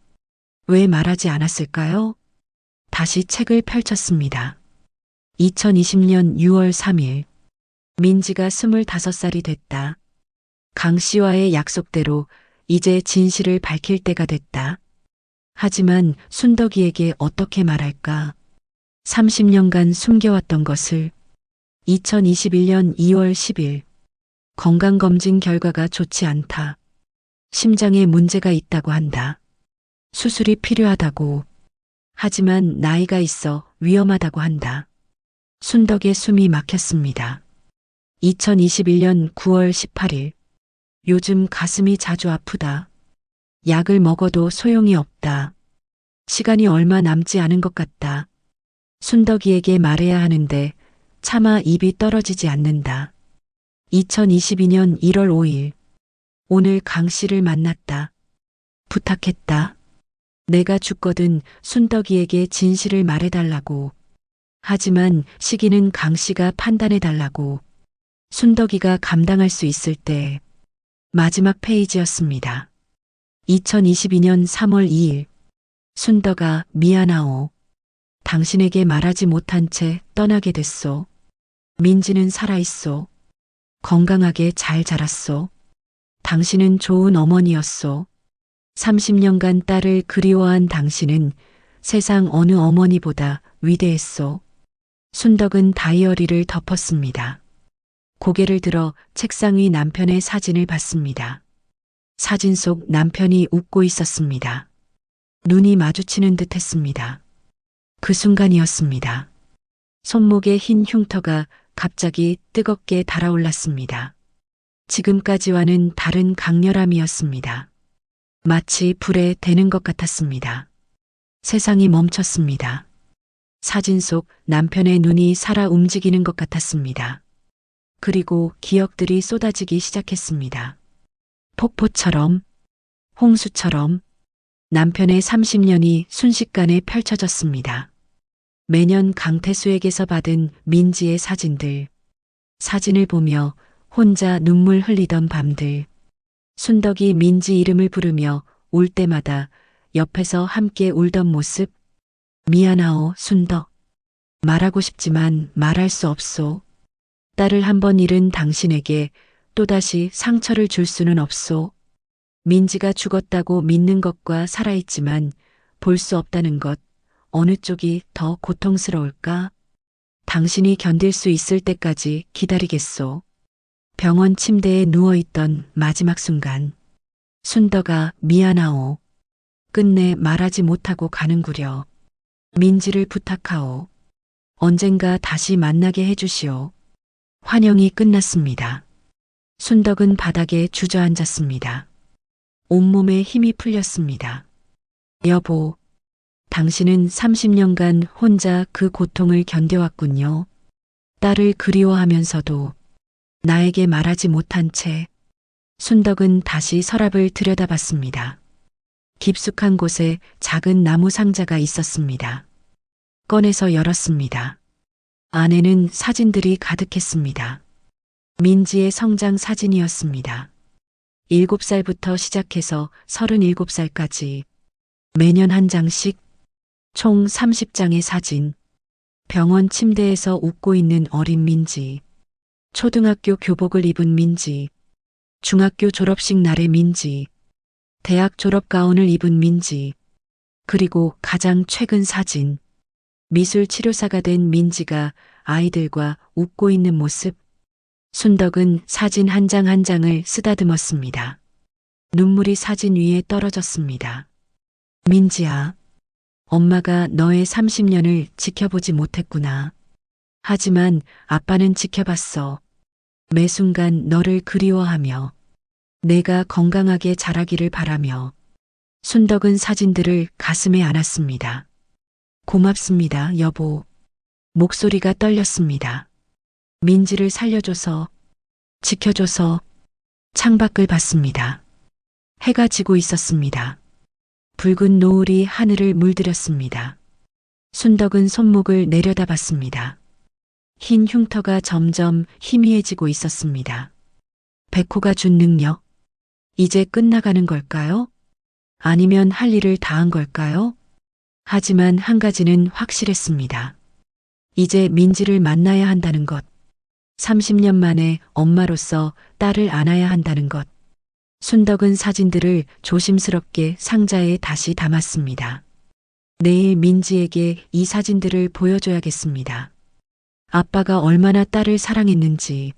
왜 말하지 않았을까요? 다시 책을 펼쳤습니다. 2020년 6월 3일. 민지가 25살이 됐다. 강 씨와의 약속대로 이제 진실을 밝힐 때가 됐다. 하지만 순덕이에게 어떻게 말할까? 30년간 숨겨왔던 것을. 2021년 2월 10일. 건강검진 결과가 좋지 않다. 심장에 문제가 있다고 한다. 수술이 필요하다고. 하지만 나이가 있어 위험하다고 한다. 순덕의 숨이 막혔습니다. 2021년 9월 18일. 요즘 가슴이 자주 아프다. 약을 먹어도 소용이 없다. 시간이 얼마 남지 않은 것 같다. 순덕이에게 말해야 하는데 차마 입이 떨어지지 않는다. 2022년 1월 5일. 오늘 강 씨를 만났다. 부탁했다. 내가 죽거든 순덕이에게 진실을 말해달라고. 하지만 시기는 강 씨가 판단해달라고. 순덕이가 감당할 수 있을 때. 마지막 페이지였습니다. 2022년 3월 2일. 순덕아, 미안하오. 당신에게 말하지 못한 채 떠나게 됐소. 민지는 살아있소. 건강하게 잘 자랐소. 당신은 좋은 어머니였소. 30년간 딸을 그리워한 당신은 세상 어느 어머니보다 위대했소. 순덕은 다이어리를 덮었습니다. 고개를 들어 책상 위 남편의 사진을 봤습니다. 사진 속 남편이 웃고 있었습니다. 눈이 마주치는 듯 했습니다. 그 순간이었습니다. 손목에 흰 흉터가 갑자기 뜨겁게 달아올랐습니다. 지금까지와는 다른 강렬함이었습니다. 마치 불에 대는 것 같았습니다. 세상이 멈췄습니다. 사진 속 남편의 눈이 살아 움직이는 것 같았습니다. 그리고 기억들이 쏟아지기 시작했습니다. 폭포처럼, 홍수처럼 남편의 30년이 순식간에 펼쳐졌습니다. 매년 강태수에게서 받은 민지의 사진들, 사진을 보며 혼자 눈물 흘리던 밤들, 순덕이 민지 이름을 부르며 울 때마다 옆에서 함께 울던 모습, 미안하오, 순덕. 말하고 싶지만 말할 수 없소. 딸을 한 번 잃은 당신에게 또다시 상처를 줄 수는 없소. 민지가 죽었다고 믿는 것과 살아있지만 볼 수 없다는 것, 어느 쪽이 더 고통스러울까? 당신이 견딜 수 있을 때까지 기다리겠소. 병원 침대에 누워있던 마지막 순간. 순덕아, 미안하오. 끝내 말하지 못하고 가는구려. 민지를 부탁하오. 언젠가 다시 만나게 해주시오. 환영이 끝났습니다. 순덕은 바닥에 주저앉았습니다. 온몸에 힘이 풀렸습니다. 여보, 당신은 30년간 혼자 그 고통을 견뎌왔군요. 딸을 그리워하면서도 나에게 말하지 못한 채. 순덕은 다시 서랍을 들여다봤습니다. 깊숙한 곳에 작은 나무 상자가 있었습니다. 꺼내서 열었습니다. 안에는 사진들이 가득했습니다. 민지의 성장 사진이었습니다. 7살부터 시작해서 37살까지 매년 한 장씩, 총 30장의 사진. 병원 침대에서 웃고 있는 어린 민지, 초등학교 교복을 입은 민지, 중학교 졸업식 날의 민지, 대학 졸업 가운을 입은 민지, 그리고 가장 최근 사진, 미술 치료사가 된 민지가 아이들과 웃고 있는 모습. 순덕은 사진 한 장 한 장을 쓰다듬었습니다. 눈물이 사진 위에 떨어졌습니다. 민지야, 엄마가 너의 30년을 지켜보지 못했구나. 하지만 아빠는 지켜봤어. 매 순간 너를 그리워하며 내가 건강하게 자라기를 바라며. 순덕은 사진들을 가슴에 안았습니다. 고맙습니다, 여보. 목소리가 떨렸습니다. 민지를 살려줘서, 지켜줘서. 창밖을 봤습니다. 해가 지고 있었습니다. 붉은 노을이 하늘을 물들였습니다. 순덕은 손목을 내려다봤습니다. 흰 흉터가 점점 희미해지고 있었습니다. 백호가 준 능력, 이제 끝나가는 걸까요? 아니면 할 일을 다한 걸까요? 하지만 한 가지는 확실했습니다. 이제 민지를 만나야 한다는 것. 30년 만에 엄마로서 딸을 안아야 한다는 것. 순덕은 사진들을 조심스럽게 상자에 다시 담았습니다. 내일 민지에게 이 사진들을 보여줘야겠습니다. 아빠가 얼마나 딸을 사랑했는지,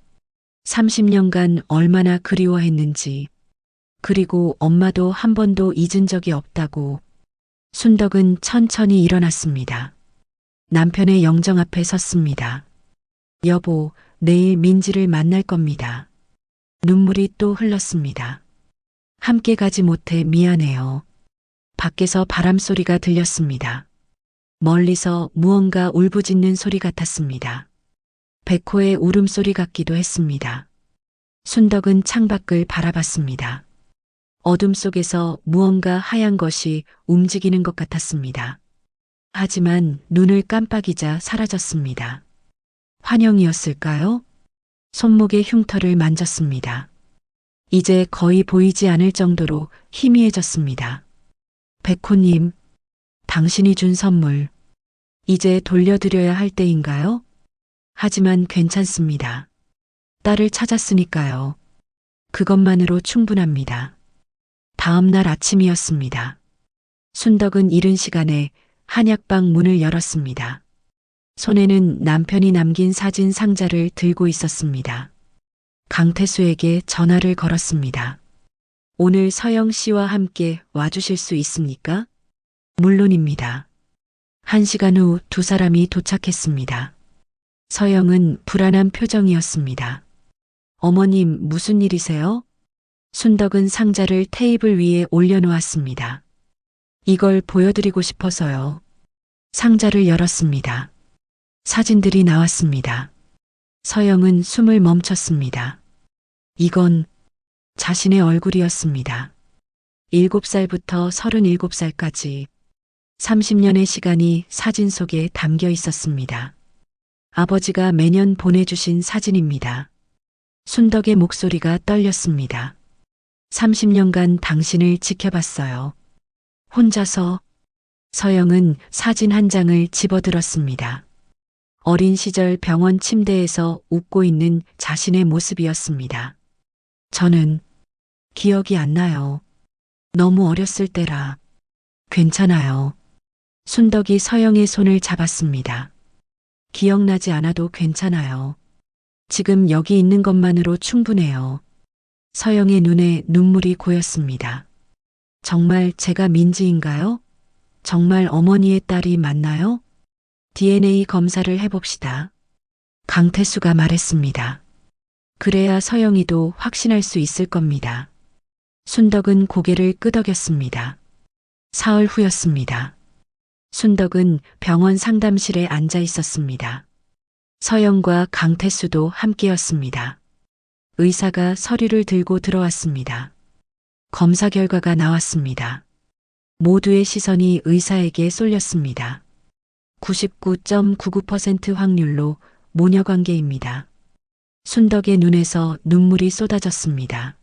30년간 얼마나 그리워했는지, 그리고 엄마도 한 번도 잊은 적이 없다고. 순덕은 천천히 일어났습니다. 남편의 영정 앞에 섰습니다. 여보, 내일 민지를 만날 겁니다. 눈물이 또 흘렀습니다. 함께 가지 못해 미안해요. 밖에서 바람 소리가 들렸습니다. 멀리서 무언가 울부짖는 소리 같았습니다. 백호의 울음소리 같기도 했습니다. 순덕은 창밖을 바라봤습니다. 어둠 속에서 무언가 하얀 것이 움직이는 것 같았습니다. 하지만 눈을 깜빡이자 사라졌습니다. 환영이었을까요? 손목의 흉터를 만졌습니다. 이제 거의 보이지 않을 정도로 희미해졌습니다. 백호님, 당신이 준 선물, 이제 돌려드려야 할 때인가요? 하지만 괜찮습니다. 딸을 찾았으니까요. 그것만으로 충분합니다. 다음 날 아침이었습니다. 순덕은 이른 시간에 한약방 문을 열었습니다. 손에는 남편이 남긴 사진 상자를 들고 있었습니다. 강태수에게 전화를 걸었습니다. 오늘 서영 씨와 함께 와주실 수 있습니까? 물론입니다. 1시간 후 두 사람이 도착했습니다. 서영은 불안한 표정이었습니다. 어머님, 무슨 일이세요? 순덕은 상자를 테이블 위에 올려놓았습니다. 이걸 보여드리고 싶어서요. 상자를 열었습니다. 사진들이 나왔습니다. 서영은 숨을 멈췄습니다. 이건 자신의 얼굴이었습니다. 7살부터 37살까지 30년의 시간이 사진 속에 담겨 있었습니다. 아버지가 매년 보내주신 사진입니다. 순덕의 목소리가 떨렸습니다. 30년간 당신을 지켜봤어요. 혼자서. 서영은 사진 한 장을 집어들었습니다. 어린 시절 병원 침대에서 웃고 있는 자신의 모습이었습니다. 저는 기억이 안 나요. 너무 어렸을 때라. 괜찮아요. 순덕이 서영의 손을 잡았습니다. 기억나지 않아도 괜찮아요. 지금 여기 있는 것만으로 충분해요. 서영의 눈에 눈물이 고였습니다. 정말 제가 민지인가요? 정말 어머니의 딸이 맞나요? DNA 검사를 해봅시다. 강태수가 말했습니다. 그래야 서영이도 확신할 수 있을 겁니다. 순덕은 고개를 끄덕였습니다. 사흘 후였습니다. 순덕은 병원 상담실에 앉아 있었습니다. 서영과 강태수도 함께였습니다. 의사가 서류를 들고 들어왔습니다. 검사 결과가 나왔습니다. 모두의 시선이 의사에게 쏠렸습니다. 99.99% 확률로 모녀관계입니다. 순덕의 눈에서 눈물이 쏟아졌습니다.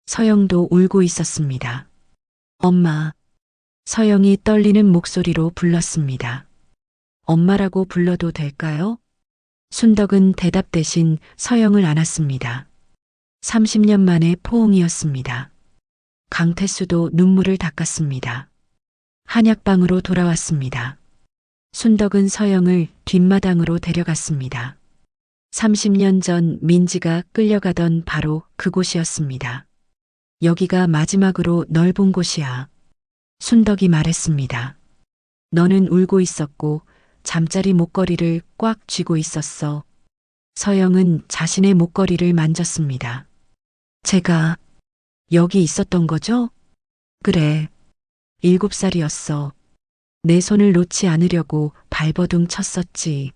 서영도 울고 있었습니다. 엄마. 서영이 떨리는 목소리로 불렀습니다. 엄마라고 불러도 될까요? 순덕은 대답 대신 서영을 안았습니다. 30년 만의 포옹이었습니다. 강태수도 눈물을 닦았습니다. 한약방으로 돌아왔습니다. 순덕은 서영을 뒷마당으로 데려갔습니다. 30년 전 민지가 끌려가던 바로 그곳이었습니다. 여기가 마지막으로 널 본 곳이야. 순덕이 말했습니다. 너는 울고 있었고 잠자리 목걸이를 꽉 쥐고 있었어. 서영은 자신의 목걸이를 만졌습니다. 제가 여기 있었던 거죠? 그래. 7살이었어. 내 손을 놓지 않으려고 발버둥 쳤었지.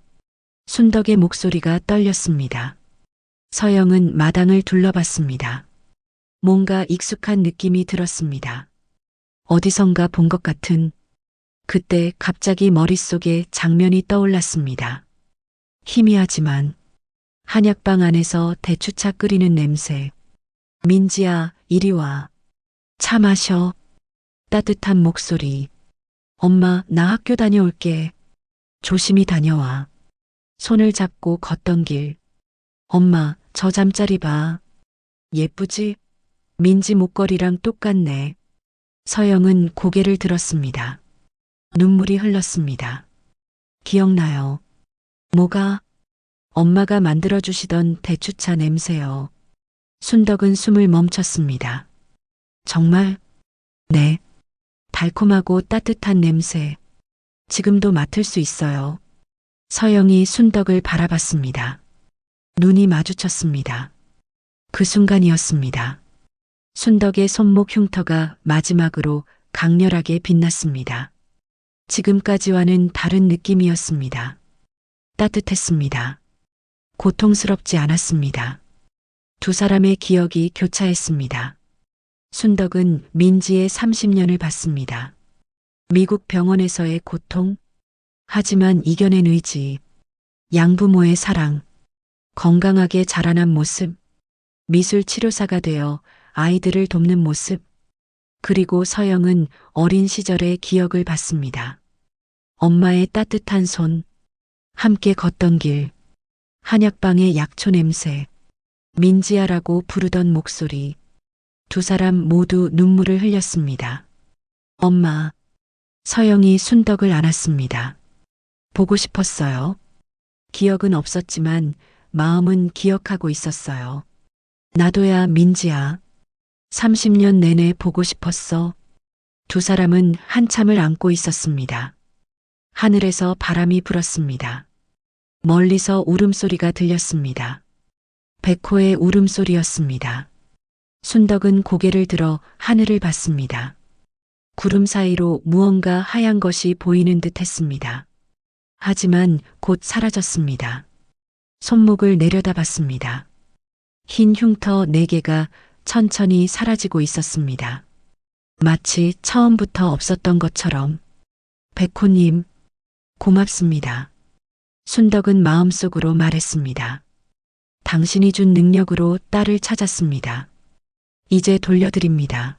순덕의 목소리가 떨렸습니다. 서영은 마당을 둘러봤습니다. 뭔가 익숙한 느낌이 들었습니다. 어디선가 본 것 같은. 그때 갑자기 머릿속에 장면이 떠올랐습니다. 희미하지만 한약방 안에서 대추차 끓이는 냄새. 민지야, 이리 와. 차 마셔. 따뜻한 목소리. 엄마, 나 학교 다녀올게. 조심히 다녀와. 손을 잡고 걷던 길. 엄마, 저 잠자리 봐. 예쁘지? 민지 목걸이랑 똑같네. 서영은 고개를 들었습니다. 눈물이 흘렀습니다. 기억나요. 뭐가? 엄마가 만들어주시던 대추차 냄새요. 순덕은 숨을 멈췄습니다. 정말? 네. 달콤하고 따뜻한 냄새. 지금도 맡을 수 있어요. 서영이 순덕을 바라봤습니다. 눈이 마주쳤습니다. 그 순간이었습니다. 순덕의 손목 흉터가 마지막으로 강렬하게 빛났습니다. 지금까지와는 다른 느낌이었습니다. 따뜻했습니다. 고통스럽지 않았습니다. 두 사람의 기억이 교차했습니다. 순덕은 민지의 30년을 봤습니다. 미국 병원에서의 고통, 하지만 이겨낸 의지, 양부모의 사랑, 건강하게 자라난 모습, 미술 치료사가 되어 아이들을 돕는 모습, 그리고 서영은 어린 시절의 기억을 받습니다. 엄마의 따뜻한 손, 함께 걷던 길, 한약방의 약초 냄새, 민지야라고 부르던 목소리, 두 사람 모두 눈물을 흘렸습니다. 엄마, 서영이 순덕을 안았습니다. 보고 싶었어요. 기억은 없었지만 마음은 기억하고 있었어요. 나도야 민지야. 30년 내내 보고 싶었어. 두 사람은 한참을 안고 있었습니다. 하늘에서 바람이 불었습니다. 멀리서 울음소리가 들렸습니다. 백호의 울음소리였습니다. 순덕은 고개를 들어 하늘을 봤습니다. 구름 사이로 무언가 하얀 것이 보이는 듯 했습니다. 하지만 곧 사라졌습니다. 손목을 내려다봤습니다. 흰 흉터 4개가 천천히 사라지고 있었습니다. 마치 처음부터 없었던 것처럼. 백호님, 고맙습니다. 순덕은 마음속으로 말했습니다. 당신이 준 능력으로 딸을 찾았습니다. 이제 돌려드립니다.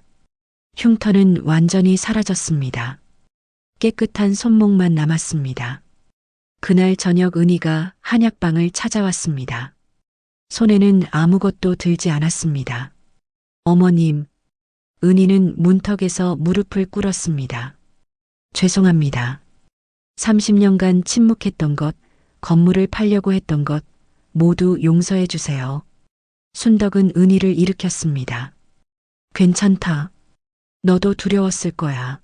흉터는 완전히 사라졌습니다. 깨끗한 손목만 남았습니다. 그날 저녁 은희가 한약방을 찾아왔습니다. 손에는 아무것도 들지 않았습니다. 어머님, 은희는 문턱에서 무릎을 꿇었습니다. 죄송합니다. 30년간 침묵했던 것, 건물을 팔려고 했던 것, 모두 용서해 주세요. 순덕은 은희를 일으켰습니다. 괜찮다. 너도 두려웠을 거야.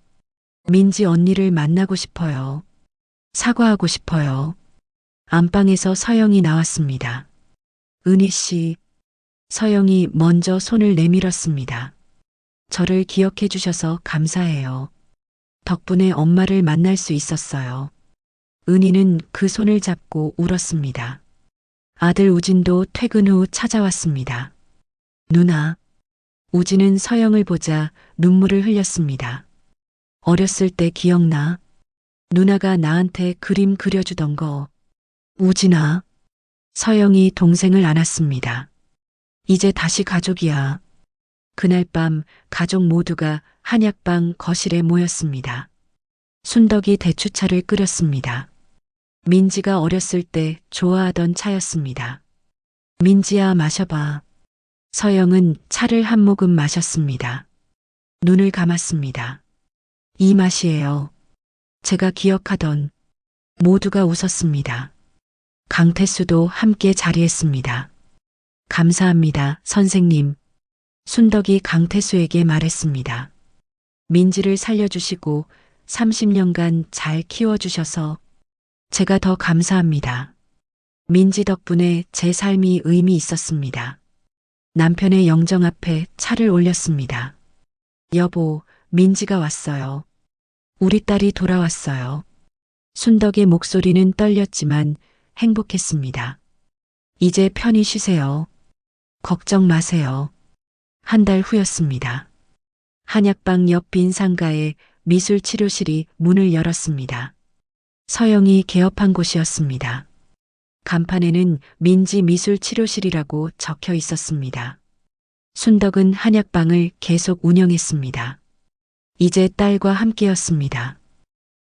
민지 언니를 만나고 싶어요. 사과하고 싶어요. 안방에서 서영이 나왔습니다. 은희 씨, 서영이 먼저 손을 내밀었습니다. 저를 기억해 주셔서 감사해요. 덕분에 엄마를 만날 수 있었어요. 은희는 그 손을 잡고 울었습니다. 아들 우진도 퇴근 후 찾아왔습니다. 누나. 우진은 서영을 보자 눈물을 흘렸습니다. 어렸을 때 기억나? 누나가 나한테 그림 그려주던 거. 우진아. 서영이 동생을 안았습니다. 이제 다시 가족이야. 그날 밤 가족 모두가 한약방 거실에 모였습니다. 순덕이 대추차를 끓였습니다. 민지가 어렸을 때 좋아하던 차였습니다. 민지야, 마셔봐. 서영은 차를 한 모금 마셨습니다. 눈을 감았습니다. 이 맛이에요. 제가 기억하던. 모두가 웃었습니다. 강태수도 함께 자리했습니다. 감사합니다, 선생님. 순덕이 강태수에게 말했습니다. 민지를 살려주시고 30년간 잘 키워주셔서 제가 더 감사합니다. 민지 덕분에 제 삶이 의미 있었습니다. 남편의 영정 앞에 차를 올렸습니다. 여보, 민지가 왔어요. 우리 딸이 돌아왔어요. 순덕의 목소리는 떨렸지만 행복했습니다. 이제 편히 쉬세요. 걱정 마세요. 한 달 후였습니다. 한약방 옆 빈 상가에 미술치료실이 문을 열었습니다. 서영이 개업한 곳이었습니다. 간판에는 민지 미술치료실이라고 적혀 있었습니다. 순덕은 한약방을 계속 운영했습니다. 이제 딸과 함께였습니다.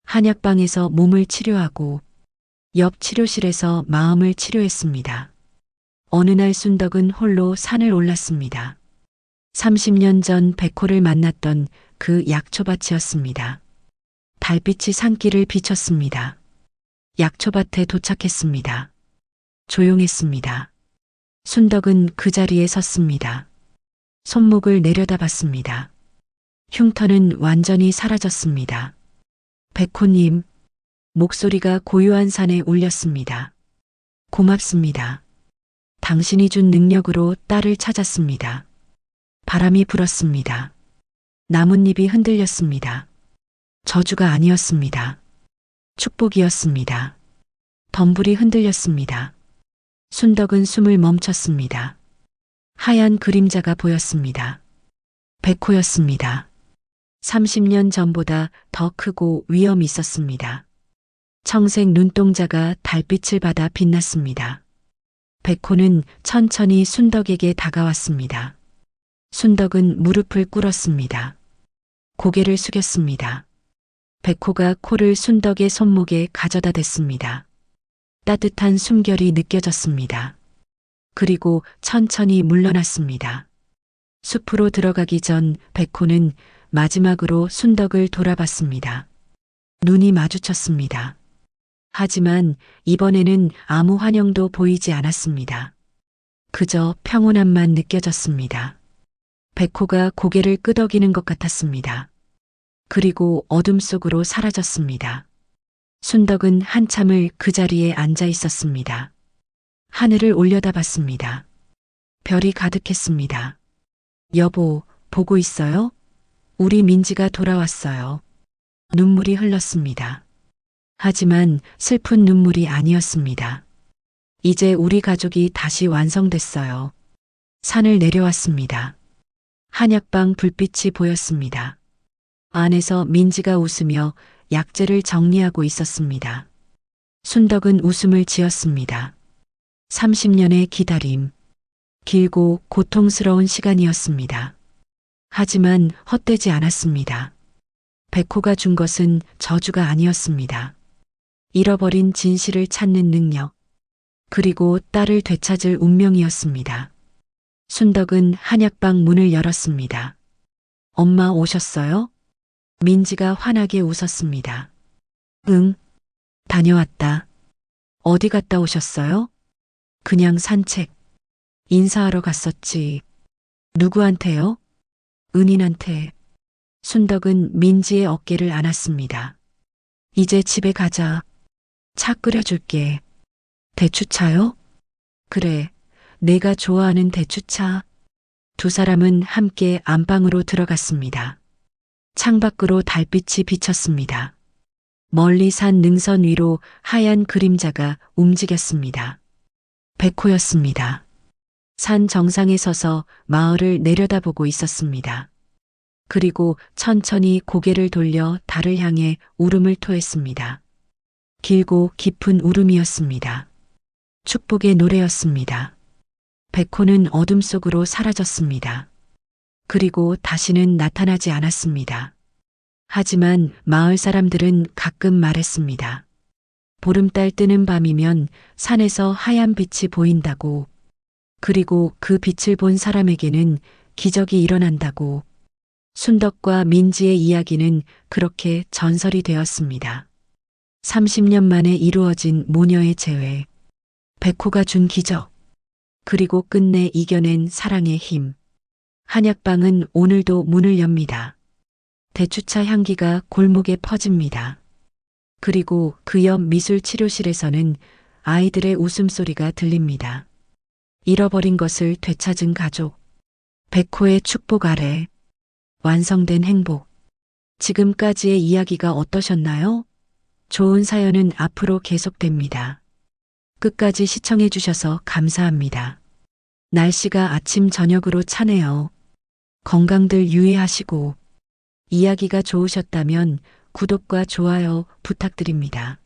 한약방에서 몸을 치료하고 옆 치료실에서 마음을 치료했습니다. 어느 날 순덕은 홀로 산을 올랐습니다. 30년 전 백호를 만났던 그 약초밭이었습니다. 달빛이 산길을 비쳤습니다. 약초밭에 도착했습니다. 조용했습니다. 순덕은 그 자리에 섰습니다. 손목을 내려다봤습니다. 흉터는 완전히 사라졌습니다. 백호님, 목소리가 고요한 산에 울렸습니다. 고맙습니다. 당신이 준 능력으로 딸을 찾았습니다. 바람이 불었습니다. 나뭇잎이 흔들렸습니다. 저주가 아니었습니다. 축복이었습니다. 덤불이 흔들렸습니다. 순덕은 숨을 멈췄습니다. 하얀 그림자가 보였습니다. 백호였습니다. 30년 전보다 더 크고 위엄 있었습니다. 청색 눈동자가 달빛을 받아 빛났습니다. 백호는 천천히 순덕에게 다가왔습니다. 순덕은 무릎을 꿇었습니다. 고개를 숙였습니다. 백호가 코를 순덕의 손목에 가져다 댔습니다. 따뜻한 숨결이 느껴졌습니다. 그리고 천천히 물러났습니다. 숲으로 들어가기 전 백호는 마지막으로 순덕을 돌아봤습니다. 눈이 마주쳤습니다. 하지만 이번에는 아무 환영도 보이지 않았습니다. 그저 평온함만 느껴졌습니다. 백호가 고개를 끄덕이는 것 같았습니다. 그리고 어둠 속으로 사라졌습니다. 순덕은 한참을 그 자리에 앉아 있었습니다. 하늘을 올려다봤습니다. 별이 가득했습니다. 여보, 보고 있어요? 우리 민지가 돌아왔어요. 눈물이 흘렀습니다. 하지만 슬픈 눈물이 아니었습니다. 이제 우리 가족이 다시 완성됐어요. 산을 내려왔습니다. 한약방 불빛이 보였습니다. 안에서 민지가 웃으며 약재를 정리하고 있었습니다. 순덕은 웃음을 지었습니다. 30년의 기다림. 길고 고통스러운 시간이었습니다. 하지만 헛되지 않았습니다. 백호가 준 것은 저주가 아니었습니다. 잃어버린 진실을 찾는 능력, 그리고 딸을 되찾을 운명이었습니다. 순덕은 한약방 문을 열었습니다. 엄마 오셨어요? 민지가 환하게 웃었습니다. 응, 다녀왔다. 어디 갔다 오셨어요? 그냥 산책. 인사하러 갔었지. 누구한테요? 은인한테. 순덕은 민지의 어깨를 안았습니다. 이제 집에 가자. 차 끓여줄게. 대추차요? 그래, 내가 좋아하는 대추차. 두 사람은 함께 안방으로 들어갔습니다. 창밖으로 달빛이 비쳤습니다. 멀리 산 능선 위로 하얀 그림자가 움직였습니다. 백호였습니다. 산 정상에 서서 마을을 내려다보고 있었습니다. 그리고 천천히 고개를 돌려 달을 향해 울음을 토했습니다. 길고 깊은 울음이었습니다. 축복의 노래였습니다. 백호는 어둠 속으로 사라졌습니다. 그리고 다시는 나타나지 않았습니다. 하지만 마을 사람들은 가끔 말했습니다. 보름달 뜨는 밤이면 산에서 하얀 빛이 보인다고. 그리고 그 빛을 본 사람에게는 기적이 일어난다고. 순덕과 민지의 이야기는 그렇게 전설이 되었습니다. 30년 만에 이루어진 모녀의 재회. 백호가 준 기적. 그리고 끝내 이겨낸 사랑의 힘. 한약방은 오늘도 문을 엽니다. 대추차 향기가 골목에 퍼집니다. 그리고 그 옆 미술치료실에서는 아이들의 웃음소리가 들립니다. 잃어버린 것을 되찾은 가족. 백호의 축복 아래 완성된 행복. 지금까지의 이야기가 어떠셨나요? 좋은 사연은 앞으로 계속됩니다. 끝까지 시청해 주셔서 감사합니다. 날씨가 아침 저녁으로 차네요. 건강들 유의하시고 이야기가 좋으셨다면 구독과 좋아요 부탁드립니다.